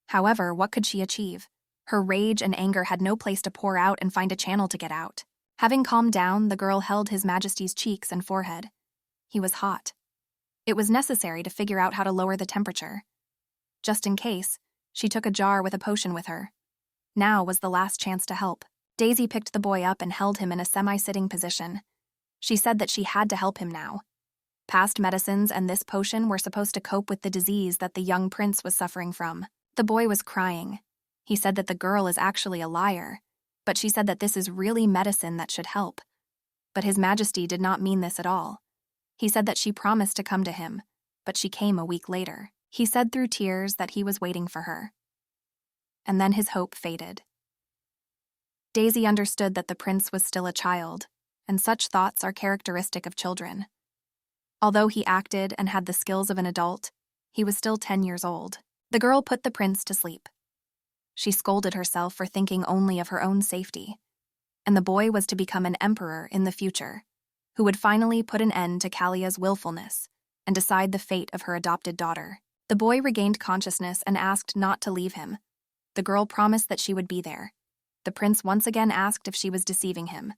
However, what could she achieve? Her rage and anger had no place to pour out and find a channel to get out. Having calmed down, the girl held His Majesty's cheeks and forehead. He was hot. It was necessary to figure out how to lower the temperature. Just in case, she took a jar with a potion with her. Now was the last chance to help. Daisy picked the boy up and held him in a semi-sitting position. She said that she had to help him now. Past medicines and this potion were supposed to cope with the disease that the young prince was suffering from. The boy was crying. He said that the girl is actually a liar, but she said that this is really medicine that should help. But His Majesty did not mean this at all. He said that she promised to come to him, but she came a week later. He said through tears that he was waiting for her. And then his hope faded. Daisy understood that the prince was still a child, and such thoughts are characteristic of children. Although he acted and had the skills of an adult, he was still 10 years old. The girl put the prince to sleep. She scolded herself for thinking only of her own safety. And the boy was to become an emperor in the future, who would finally put an end to Callia's willfulness and decide the fate of her adopted daughter. The boy regained consciousness and asked not to leave him. The girl promised that she would be there. The prince once again asked if she was deceiving him.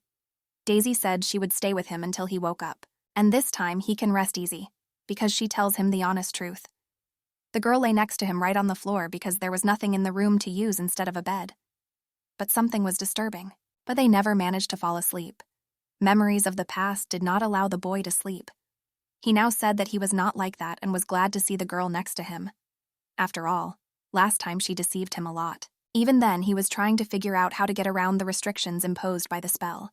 Daisy said she would stay with him until he woke up, and this time he can rest easy, because she tells him the honest truth. The girl lay next to him right on the floor because there was nothing in the room to use instead of a bed. But something was disturbing. But they never managed to fall asleep. Memories of the past did not allow the boy to sleep. He now said that he was not like that and was glad to see the girl next to him. After all, last time she deceived him a lot. Even then, he was trying to figure out how to get around the restrictions imposed by the spell.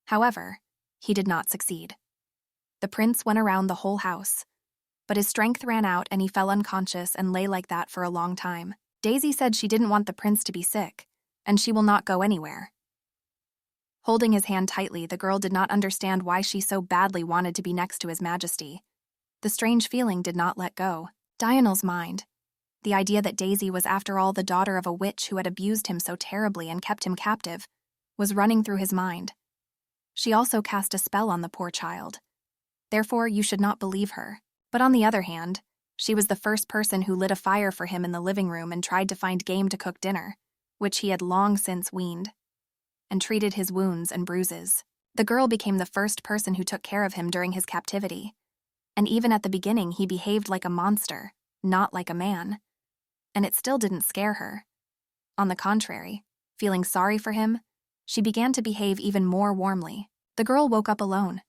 However, he did not succeed. The prince went around the whole house, but his strength ran out and he fell unconscious and lay like that for a long time. Daisy said she didn't want the prince to be sick, and she will not go anywhere. Holding his hand tightly, the girl did not understand why she so badly wanted to be next to His Majesty. The strange feeling did not let go. Dianel's mind. The idea that Daisy was after all the daughter of a witch who had abused him so terribly and kept him captive was running through his mind. She also cast a spell on the poor child. Therefore, you should not believe her. But on the other hand, she was the first person who lit a fire for him in the living room and tried to find game to cook dinner, which he had long since weaned, and treated his wounds and bruises. The girl became the first person who took care of him during his captivity. And even at the beginning, he behaved like a monster, not like a man. And it still didn't scare her. On the contrary, feeling sorry for him, she began to behave even more warmly. The girl woke up alone.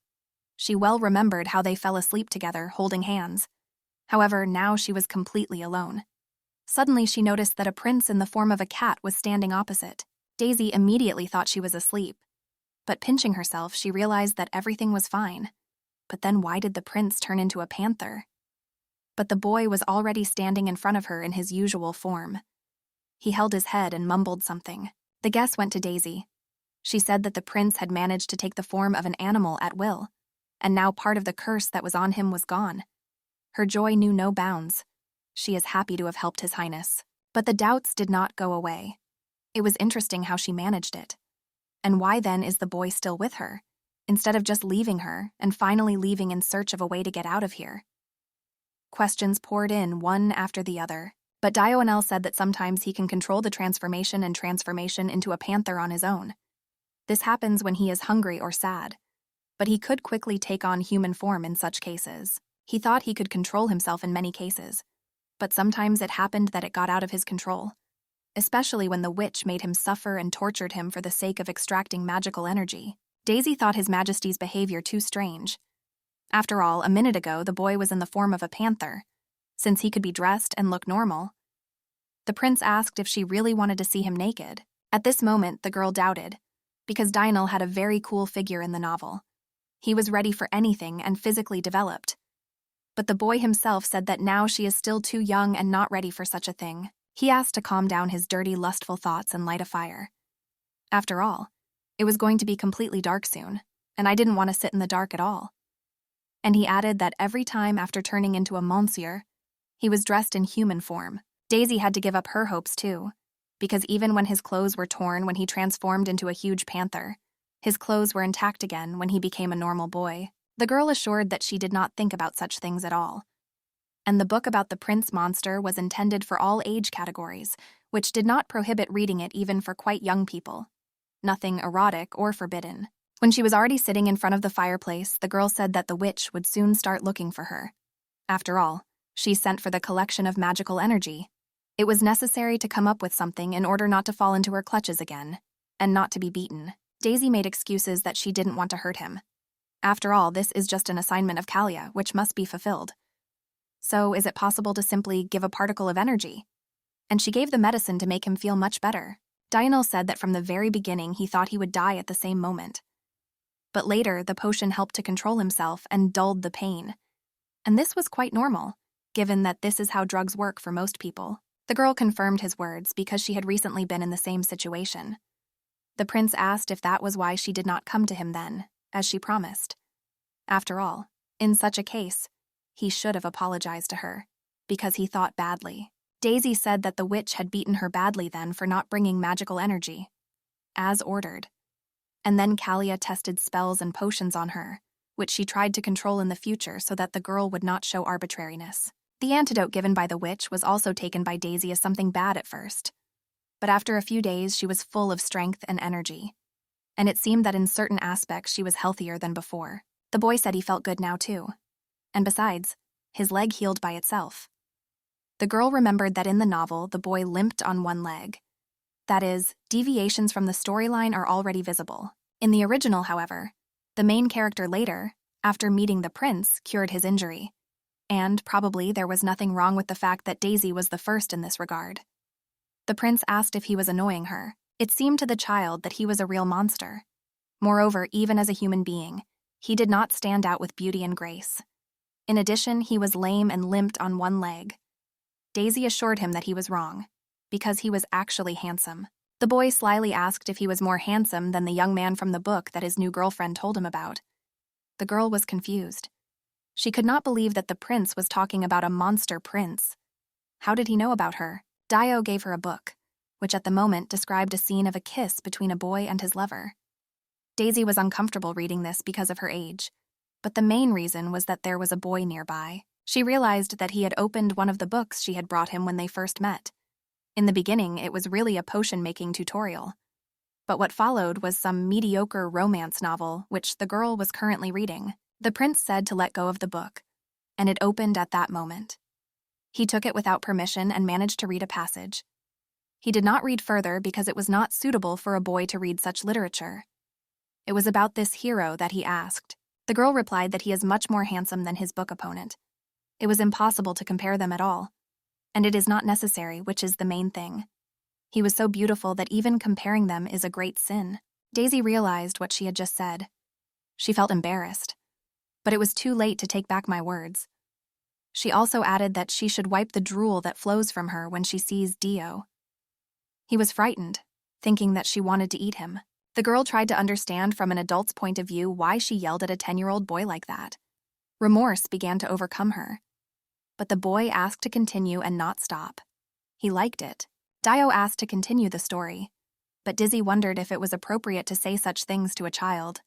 She well remembered how they fell asleep together, holding hands. However, now she was completely alone. Suddenly, she noticed that a prince in the form of a cat was standing opposite. Daisy immediately thought she was asleep. But pinching herself, she realized that everything was fine. But then why did the prince turn into a panther? But the boy was already standing in front of her in his usual form. He held his head and mumbled something. The guess went to Daisy. She said that the prince had managed to take the form of an animal at will, and now part of the curse that was on him was gone. Her joy knew no bounds. She is happy to have helped His Highness. But the doubts did not go away. It was interesting how she managed it. And why then is the boy still with her, instead of just leaving her and finally leaving in search of a way to get out of here? Questions poured in one after the other, but Dionel said that sometimes he can control the transformation and transformation into a panther on his own. This happens when he is hungry or sad, but he could quickly take on human form in such cases. He thought he could control himself in many cases, but sometimes it happened that it got out of his control, especially when the witch made him suffer and tortured him for the sake of extracting magical energy. Daisy thought His Majesty's behavior too strange. After all, a minute ago, the boy was in the form of a panther, since he could be dressed and look normal. The prince asked if she really wanted to see him naked. At this moment, the girl doubted, because Dionel had a very cool figure in the novel. He was ready for anything and physically developed. But the boy himself said that now she is still too young and not ready for such a thing. He asked to calm down his dirty, lustful thoughts and light a fire. After all, it was going to be completely dark soon, and I didn't want to sit in the dark at all. And he added that every time after turning into a monsieur, he was dressed in human form. Daisy had to give up her hopes too, because even when his clothes were torn when he transformed into a huge panther, his clothes were intact again when he became a normal boy. The girl assured that she did not think about such things at all. And the book about the prince monster was intended for all age categories, which did not prohibit reading it even for quite young people. Nothing erotic or forbidden. When she was already sitting in front of the fireplace, the girl said that the witch would soon start looking for her. After all, she sent for the collection of magical energy. It was necessary to come up with something in order not to fall into her clutches again, and not to be beaten. Daisy made excuses that she didn't want to hurt him. After all, this is just an assignment of Callia, which must be fulfilled. So, is it possible to simply give a particle of energy? And she gave the medicine to make him feel much better. Dionel said that from the very beginning he thought he would die at the same moment. But later, the potion helped to control himself and dulled the pain. And this was quite normal, given that this is how drugs work for most people. The girl confirmed his words because she had recently been in the same situation. The prince asked if that was why she did not come to him then, as she promised. After all, In such a case, he should have apologized to her, because he thought badly. Daisy said that the witch had beaten her badly then for not bringing magical energy, as ordered. And then Callia tested spells and potions on her, which she tried to control in the future so that the girl would not show arbitrariness. The antidote given by the witch was also taken by Daisy as something bad at first. But after a few days, she was full of strength and energy. And it seemed that in certain aspects she was healthier than before. The boy said he felt good now too. And besides, his leg healed by itself. The girl remembered that in the novel, the boy limped on one leg. That is, deviations from the storyline are already visible. In the original, however, the main character later, after meeting the prince, cured his injury. And probably there was nothing wrong with the fact that Daisy was the first in this regard. The prince asked if he was annoying her. It seemed to the child that he was a real monster. Moreover, even as a human being, he did not stand out with beauty and grace. In addition, he was lame and limped on one leg. Daisy assured him that he was wrong, because he was actually handsome. The boy slyly asked if he was more handsome than the young man from the book that his new girlfriend told him about. The girl was confused. She could not believe that the prince was talking about a monster prince. How did he know about her? Dio gave her a book, which at the moment described a scene of a kiss between a boy and his lover. Daisy was uncomfortable reading this because of her age, but the main reason was that there was a boy nearby. She realized that he had opened one of the books she had brought him when they first met. In the beginning, it was really a potion-making tutorial. But what followed was some mediocre romance novel, which the girl was currently reading. The prince said to let go of the book, and it opened at that moment. He took it without permission and managed to read a passage. He did not read further because it was not suitable for a boy to read such literature. It was about this hero that he asked. The girl replied that he is much more handsome than his book opponent. It was impossible to compare them at all. And it is not necessary, which is the main thing. He was so beautiful that even comparing them is a great sin. Daisy realized what she had just said. She felt embarrassed. But it was too late to take back my words. She also added that she should wipe the drool that flows from her when she sees Dio. He was frightened, thinking that she wanted to eat him. The girl tried to understand from an adult's point of view why she yelled at a 10-year-old boy like that. Remorse began to overcome her. But the boy asked to continue and not stop. He liked it. Dio asked to continue the story, but Dizzy wondered if it was appropriate to say such things to a child.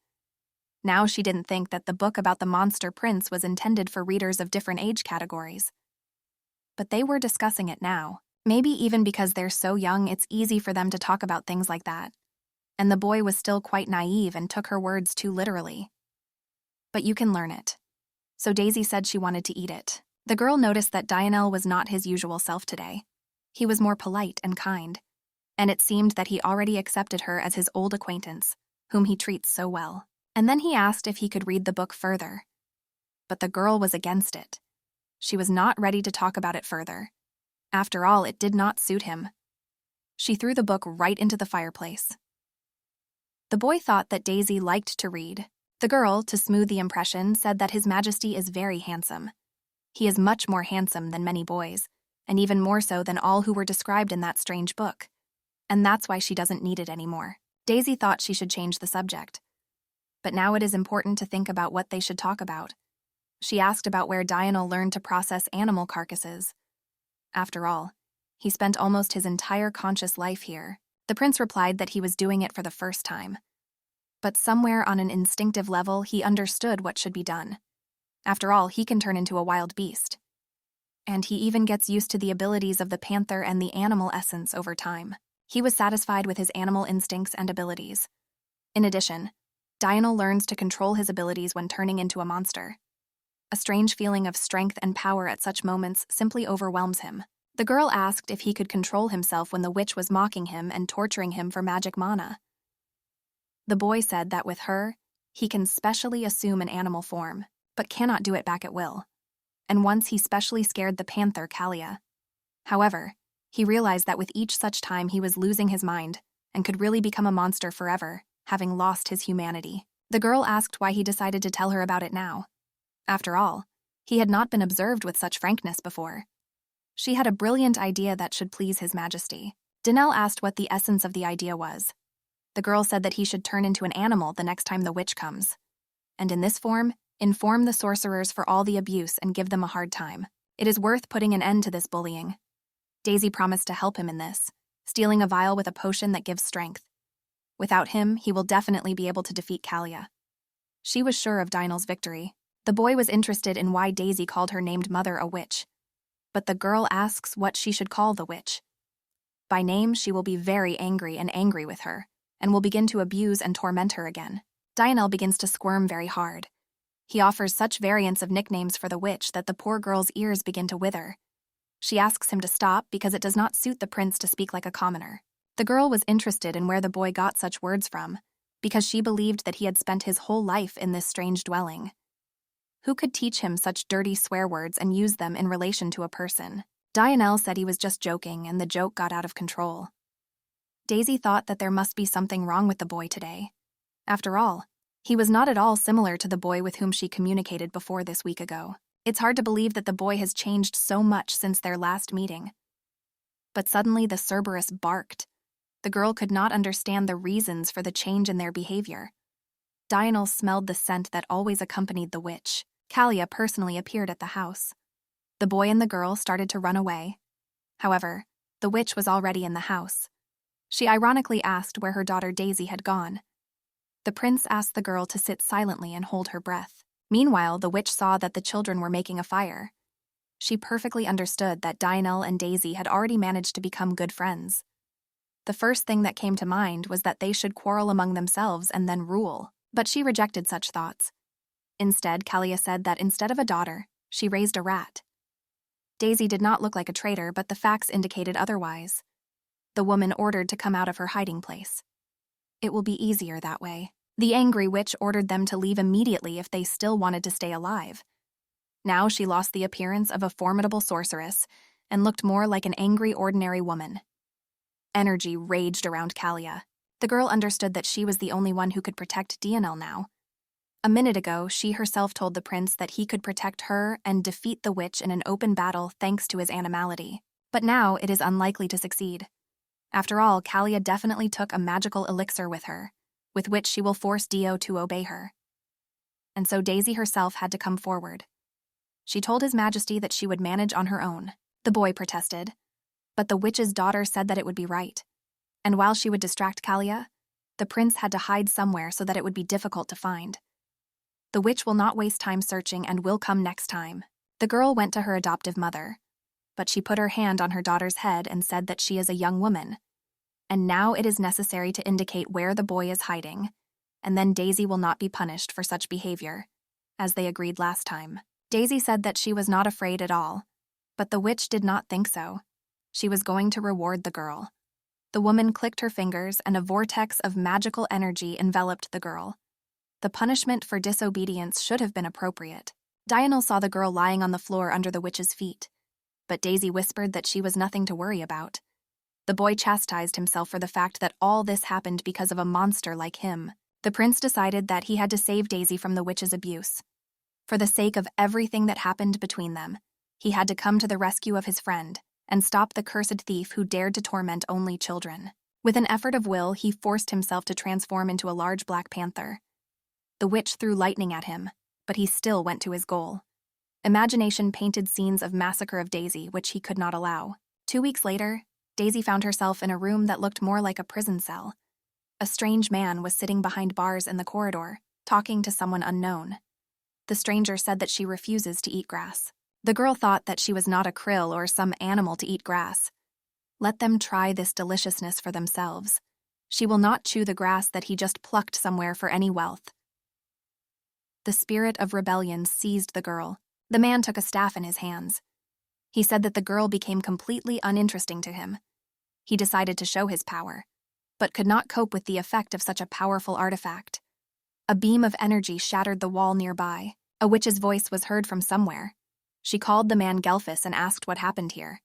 Now she didn't think that the book about the monster prince was intended for readers of different age categories. But they were discussing it now. Maybe even because they're so young, it's easy for them to talk about things like that. And the boy was still quite naive and took her words too literally. But you can learn it. So Daisy said she wanted to eat it. The girl noticed that Dionel was not his usual self today. He was more polite and kind, and it seemed that he already accepted her as his old acquaintance, whom he treats so well. And then he asked if he could read the book further. But the girl was against it. She was not ready to talk about it further. After all, it did not suit him. She threw the book right into the fireplace. The boy thought that Daisy liked to read. The girl, to smooth the impression, said that His Majesty is very handsome. He is much more handsome than many boys, and even more so than all who were described in that strange book. And that's why she doesn't need it anymore. Daisy thought she should change the subject. But now it is important to think about what they should talk about. She asked about where Dionel learned to process animal carcasses. After all, he spent almost his entire conscious life here. The prince replied that he was doing it for the first time. But somewhere on an instinctive level, he understood what should be done. After all, he can turn into a wild beast. And he even gets used to the abilities of the panther and the animal essence over time. He was satisfied with his animal instincts and abilities. In addition, Dionel learns to control his abilities when turning into a monster. A strange feeling of strength and power at such moments simply overwhelms him. The girl asked if he could control himself when the witch was mocking him and torturing him for magic mana. The boy said that with her, he can specially assume an animal form, but cannot do it back at will. And once he specially scared the panther Callia. However, he realized that with each such time he was losing his mind and could really become a monster forever, having lost his humanity. The girl asked why he decided to tell her about it now. After all, he had not been observed with such frankness before. She had a brilliant idea that should please His Majesty. Danelle asked what the essence of the idea was. The girl said that he should turn into an animal the next time the witch comes. And in this form, Inform the sorcerers for all the abuse and give them a hard time. It is worth putting an end to this bullying. Daisy promised to help him in this, stealing a vial with a potion that gives strength. Without him, he will definitely be able to defeat Callia. She was sure of Dinal's victory. The boy was interested in why Daisy called her named mother a witch. But the girl asks what she should call the witch. By name, she will be very angry with her, and will begin to abuse and torment her again. Dinal begins to squirm very hard. He offers such variants of nicknames for the witch that the poor girl's ears begin to wither. She asks him to stop because it does not suit the prince to speak like a commoner. The girl was interested in where the boy got such words from, because she believed that he had spent his whole life in this strange dwelling. Who could teach him such dirty swear words and use them in relation to a person? Dinal said he was just joking, and the joke got out of control. Daisy thought that there must be something wrong with the boy today. After all, he was not at all similar to the boy with whom she communicated before this week ago. It's hard to believe that the boy has changed so much since their last meeting. But suddenly the Cerberus barked. The girl could not understand the reasons for the change in their behavior. Dinal smelled the scent that always accompanied the witch. Callia personally appeared at the house. The boy and the girl started to run away. However, the witch was already in the house. She ironically asked where her daughter Daisy had gone. The prince asked the girl to sit silently and hold her breath. Meanwhile, the witch saw that the children were making a fire. She perfectly understood that Dinal and Daisy had already managed to become good friends. The first thing that came to mind was that they should quarrel among themselves and then rule, but she rejected such thoughts. Instead, Callia said that instead of a daughter, she raised a rat. Daisy did not look like a traitor, but the facts indicated otherwise. The woman ordered to come out of her hiding place. It will be easier that way. The angry witch ordered them to leave immediately if they still wanted to stay alive. Now she lost the appearance of a formidable sorceress and looked more like an angry, ordinary woman. Energy raged around Callia. The girl understood that she was the only one who could protect Dinal now. A minute ago, she herself told the prince that he could protect her and defeat the witch in an open battle thanks to his animality. But now it is unlikely to succeed. After all, Callia definitely took a magical elixir with her, with which she will force Dio to obey her. And so Daisy herself had to come forward. She told His Majesty that she would manage on her own. The boy protested, but the witch's daughter said that it would be right. And while she would distract Callia, the prince had to hide somewhere so that it would be difficult to find. The witch will not waste time searching and will come next time. The girl went to her adoptive mother, but she put her hand on her daughter's head and said that she is a young woman, and now it is necessary to indicate where the boy is hiding, and then Daisy will not be punished for such behavior, as they agreed last time. Daisy said that she was not afraid at all, but the witch did not think so. She was going to reward the girl. The woman clicked her fingers and a vortex of magical energy enveloped the girl. The punishment for disobedience should have been appropriate. Dinal saw the girl lying on the floor under the witch's feet, but Daisy whispered that she was nothing to worry about. The boy chastised himself for the fact that all this happened because of a monster like him. The prince decided that he had to save Daisy from the witch's abuse. For the sake of everything that happened between them, he had to come to the rescue of his friend and stop the cursed thief who dared to torment only children. With an effort of will, he forced himself to transform into a large black panther. The witch threw lightning at him, but he still went to his goal. Imagination painted scenes of massacre of Daisy, which he could not allow. 2 weeks later, Daisy found herself in a room that looked more like a prison cell. A strange man was sitting behind bars in the corridor, talking to someone unknown. The stranger said that she refuses to eat grass. The girl thought that she was not a krill or some animal to eat grass. Let them try this deliciousness for themselves. She will not chew the grass that he just plucked somewhere for any wealth. The spirit of rebellion seized the girl. The man took a staff in his hands. He said that the girl became completely uninteresting to him. He decided to show his power, but could not cope with the effect of such a powerful artifact. A beam of energy shattered the wall nearby. A witch's voice was heard from somewhere. She called the man Gelfus and asked what happened here.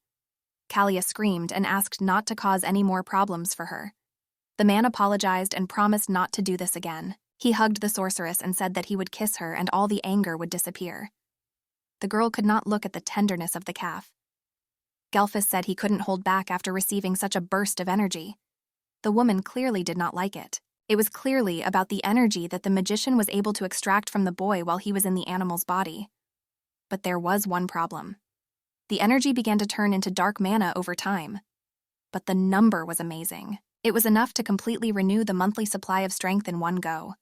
Callia screamed and asked not to cause any more problems for her. The man apologized and promised not to do this again. He hugged the sorceress and said that he would kiss her and all the anger would disappear. The girl could not look at the tenderness of the calf. Gelfus said he couldn't hold back after receiving such a burst of energy. The woman clearly did not like it. It was clearly about the energy that the magician was able to extract from the boy while he was in the animal's body. But there was one problem. The energy began to turn into dark mana over time. But the number was amazing. It was enough to completely renew the monthly supply of strength in one go.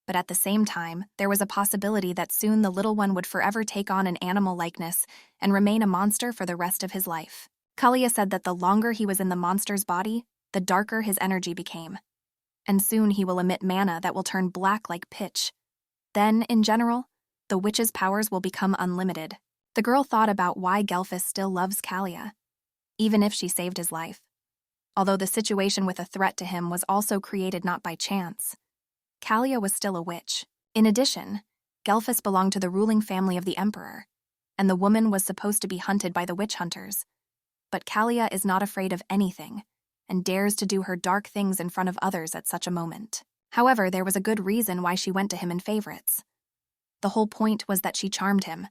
But at the same time, there was a possibility that soon the little one would forever take on an animal likeness and remain a monster for the rest of his life. Callia said that the longer he was in the monster's body, the darker his energy became. And soon he will emit mana that will turn black like pitch. Then, in general, the witch's powers will become unlimited. The girl thought about why Gelfus still loves Callia, even if she saved his life. Although the situation with a threat to him was also created not by chance, Callia was still a witch. In addition, Gelfus belonged to the ruling family of the emperor, and the woman was supposed to be hunted by the witch hunters. But Callia is not afraid of anything, and dares to do her dark things in front of others at such a moment. However, there was a good reason why she went to him in favorites. The whole point was that she charmed him,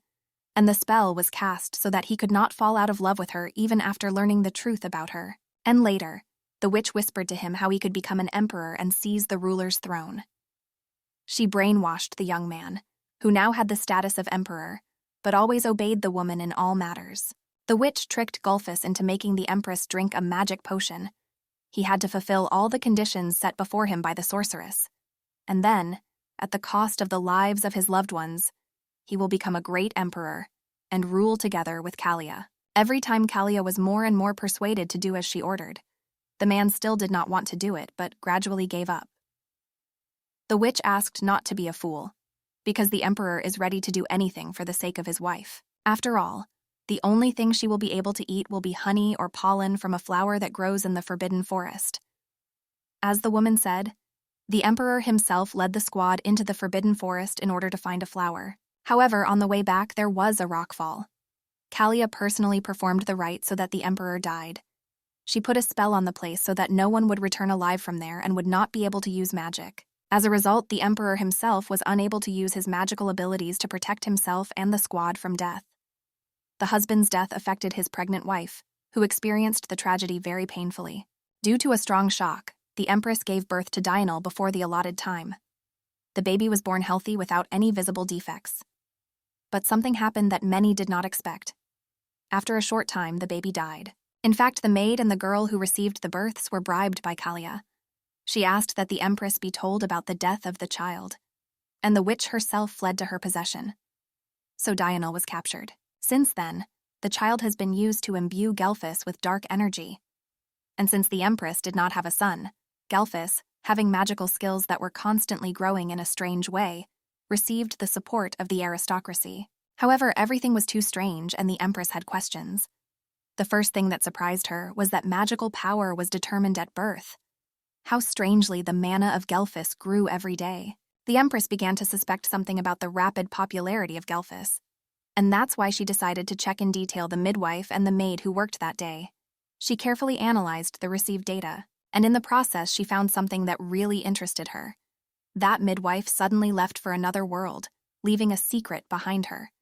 and the spell was cast so that he could not fall out of love with her even after learning the truth about her. And later, the witch whispered to him how he could become an emperor and seize the ruler's throne. She brainwashed the young man, who now had the status of emperor, but always obeyed the woman in all matters. The witch tricked Gelfus into making the empress drink a magic potion. He had to fulfill all the conditions set before him by the sorceress. And then, at the cost of the lives of his loved ones, he will become a great emperor and rule together with Callia. Every time Callia was more and more persuaded to do as she ordered. The man still did not want to do it, but gradually gave up. The witch asked not to be a fool, because the emperor is ready to do anything for the sake of his wife. After all, the only thing she will be able to eat will be honey or pollen from a flower that grows in the forbidden forest. As the woman said, the emperor himself led the squad into the forbidden forest in order to find a flower. However, on the way back, there was a rockfall. Callia personally performed the rite so that the emperor died. She put a spell on the place so that no one would return alive from there and would not be able to use magic. As a result, the emperor himself was unable to use his magical abilities to protect himself and the squad from death. The husband's death affected his pregnant wife, who experienced the tragedy very painfully. Due to a strong shock, the empress gave birth to Dionel before the allotted time. The baby was born healthy without any visible defects. But something happened that many did not expect. After a short time, the baby died. In fact, the maid and the girl who received the births were bribed by Callia. She asked that the empress be told about the death of the child, and the witch herself fled to her possession. So Dionel was captured. Since then, the child has been used to imbue Gelfus with dark energy. And since the empress did not have a son, Gelfus, having magical skills that were constantly growing in a strange way, received the support of the aristocracy. However, everything was too strange and the empress had questions. The first thing that surprised her was that magical power was determined at birth. How strangely the mana of Gelfus grew every day. The empress began to suspect something about the rapid popularity of Gelfus. And that's why she decided to check in detail the midwife and the maid who worked that day. She carefully analyzed the received data, and in the process she found something that really interested her. That midwife suddenly left for another world, leaving a secret behind her.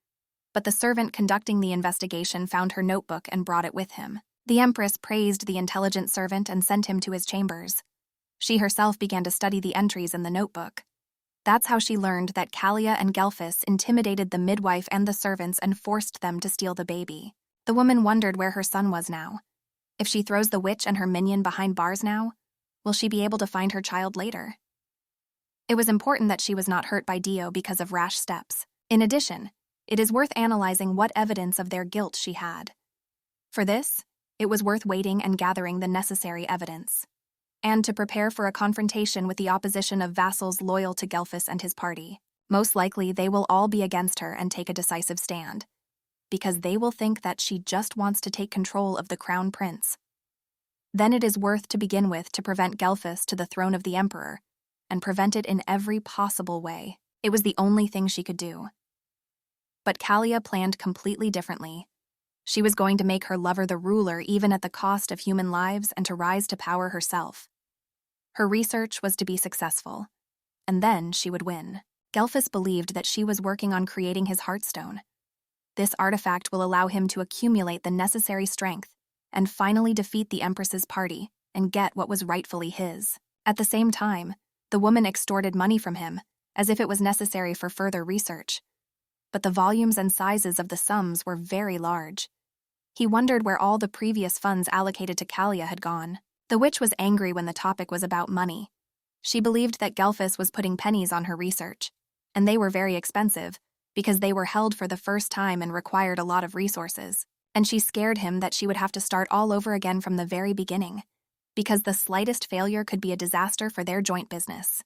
But the servant conducting the investigation found her notebook and brought it with him. The empress praised the intelligent servant and sent him to his chambers. She herself began to study the entries in the notebook. That's how she learned that Callia and Gelfus intimidated the midwife and the servants and forced them to steal the baby. The woman wondered where her son was now. If she throws the witch and her minion behind bars now, will she be able to find her child later? It was important that she was not hurt by Dio because of rash steps. In addition, it is worth analyzing what evidence of their guilt she had. For this, it was worth waiting and gathering the necessary evidence, and to prepare for a confrontation with the opposition of vassals loyal to Gelfus and his party. Most likely, they will all be against her and take a decisive stand, because they will think that she just wants to take control of the crown prince. Then it is worth to begin with to prevent Gelfus to the throne of the emperor, and prevent it in every possible way. It was the only thing she could do. But Callia planned completely differently. She was going to make her lover the ruler even at the cost of human lives and to rise to power herself. Her research was to be successful, and then she would win. Gelfus believed that she was working on creating his heartstone. This artifact will allow him to accumulate the necessary strength and finally defeat the Empress's party and get what was rightfully his. At the same time, The woman extorted money from him, as if it was necessary for further research. But the volumes and sizes of the sums were very large. He wondered where all the previous funds allocated to Callia had gone. The witch was angry when the topic was about money. She believed that Gelfus was putting pennies on her research, and they were very expensive, because they were held for the first time and required a lot of resources. And she scared him that she would have to start all over again from the very beginning, because the slightest failure could be a disaster for their joint business.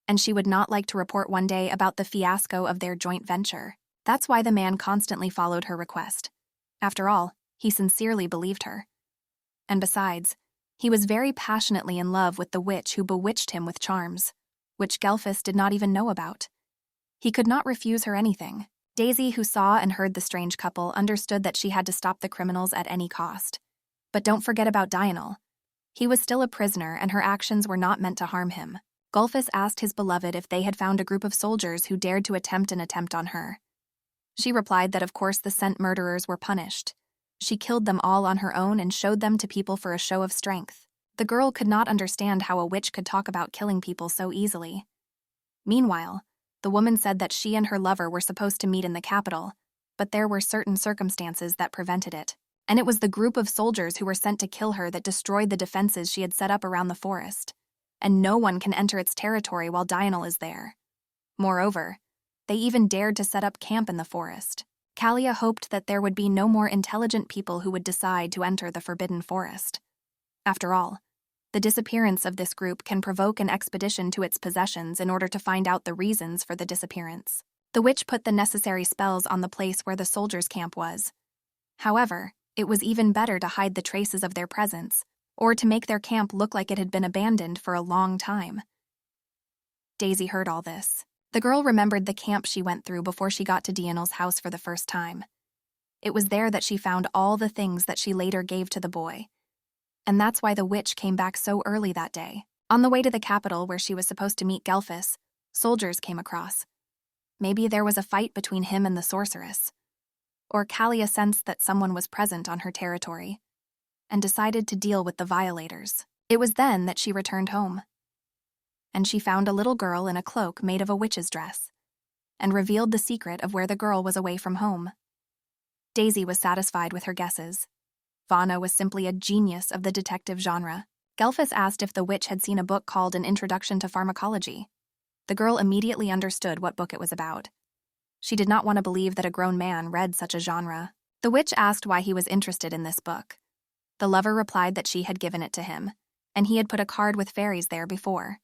And she would not like to report one day about the fiasco of their joint venture. That's why the man constantly followed her request. After all, he sincerely believed her. And besides, he was very passionately in love with the witch who bewitched him with charms, which Gelfus did not even know about. He could not refuse her anything. Daisy, who saw and heard the strange couple, understood that she had to stop the criminals at any cost. But don't forget about Dionel. He was still a prisoner, and her actions were not meant to harm him. Gelfus asked his beloved if they had found a group of soldiers who dared to attempt on her. She replied that of course the sent murderers were punished. She killed them all on her own and showed them to people for a show of strength. The girl could not understand how a witch could talk about killing people so easily. Meanwhile, the woman said that she and her lover were supposed to meet in the capital, but there were certain circumstances that prevented it. And it was the group of soldiers who were sent to kill her that destroyed the defenses she had set up around the forest. And no one can enter its territory while Dionel is there. Moreover, they even dared to set up camp in the forest. Callia hoped that there would be no more intelligent people who would decide to enter the forbidden forest. After all, the disappearance of this group can provoke an expedition to its possessions in order to find out the reasons for the disappearance. The witch put the necessary spells on the place where the soldiers' camp was. However, it was even better to hide the traces of their presence, or to make their camp look like it had been abandoned for a long time. Daisy heard all this. The girl remembered the camp she went through before she got to Dionel's house for the first time. It was there that she found all the things that she later gave to the boy. And that's why the witch came back so early that day. On the way to the capital where she was supposed to meet Gelfus, soldiers came across. Maybe there was a fight between him and the sorceress. Or Callia sensed that someone was present on her territory and decided to deal with the violators. It was then that she returned home. And she found a little girl in a cloak made of a witch's dress, and revealed the secret of where the girl was away from home. Daisy was satisfied with her guesses. Vana was simply a genius of the detective genre. Gelfus asked if the witch had seen a book called An Introduction to Pharmacology. The girl immediately understood what book it was about. She did not want to believe that a grown man read such a genre. The witch asked why he was interested in this book. The lover replied that she had given it to him, and he had put a card with fairies there before.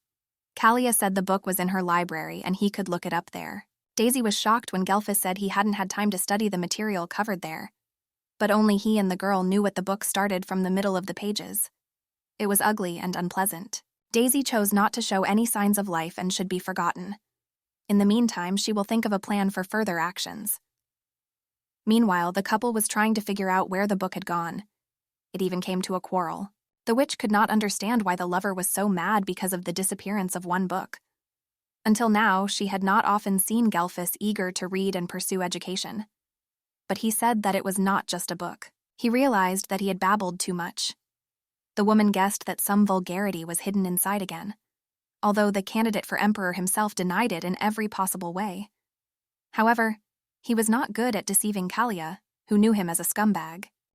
Callia said the book was in her library and he could look it up there. Daisy was shocked when Gelfus said he hadn't had time to study the material covered there. But only he and the girl knew what the book started from the middle of the pages. It was ugly and unpleasant. Daisy chose not to show any signs of life and should be forgotten. In the meantime, she will think of a plan for further actions. Meanwhile, the couple was trying to figure out where the book had gone. It even came to a quarrel. The witch could not understand why the lover was so mad because of the disappearance of one book. Until now, she had not often seen Gelfus eager to read and pursue education. But he said that it was not just a book. He realized that he had babbled too much. The woman guessed that some vulgarity was hidden inside again, although the candidate for emperor himself denied it in every possible way. However, he was not good at deceiving Callia, who knew him as a scumbag.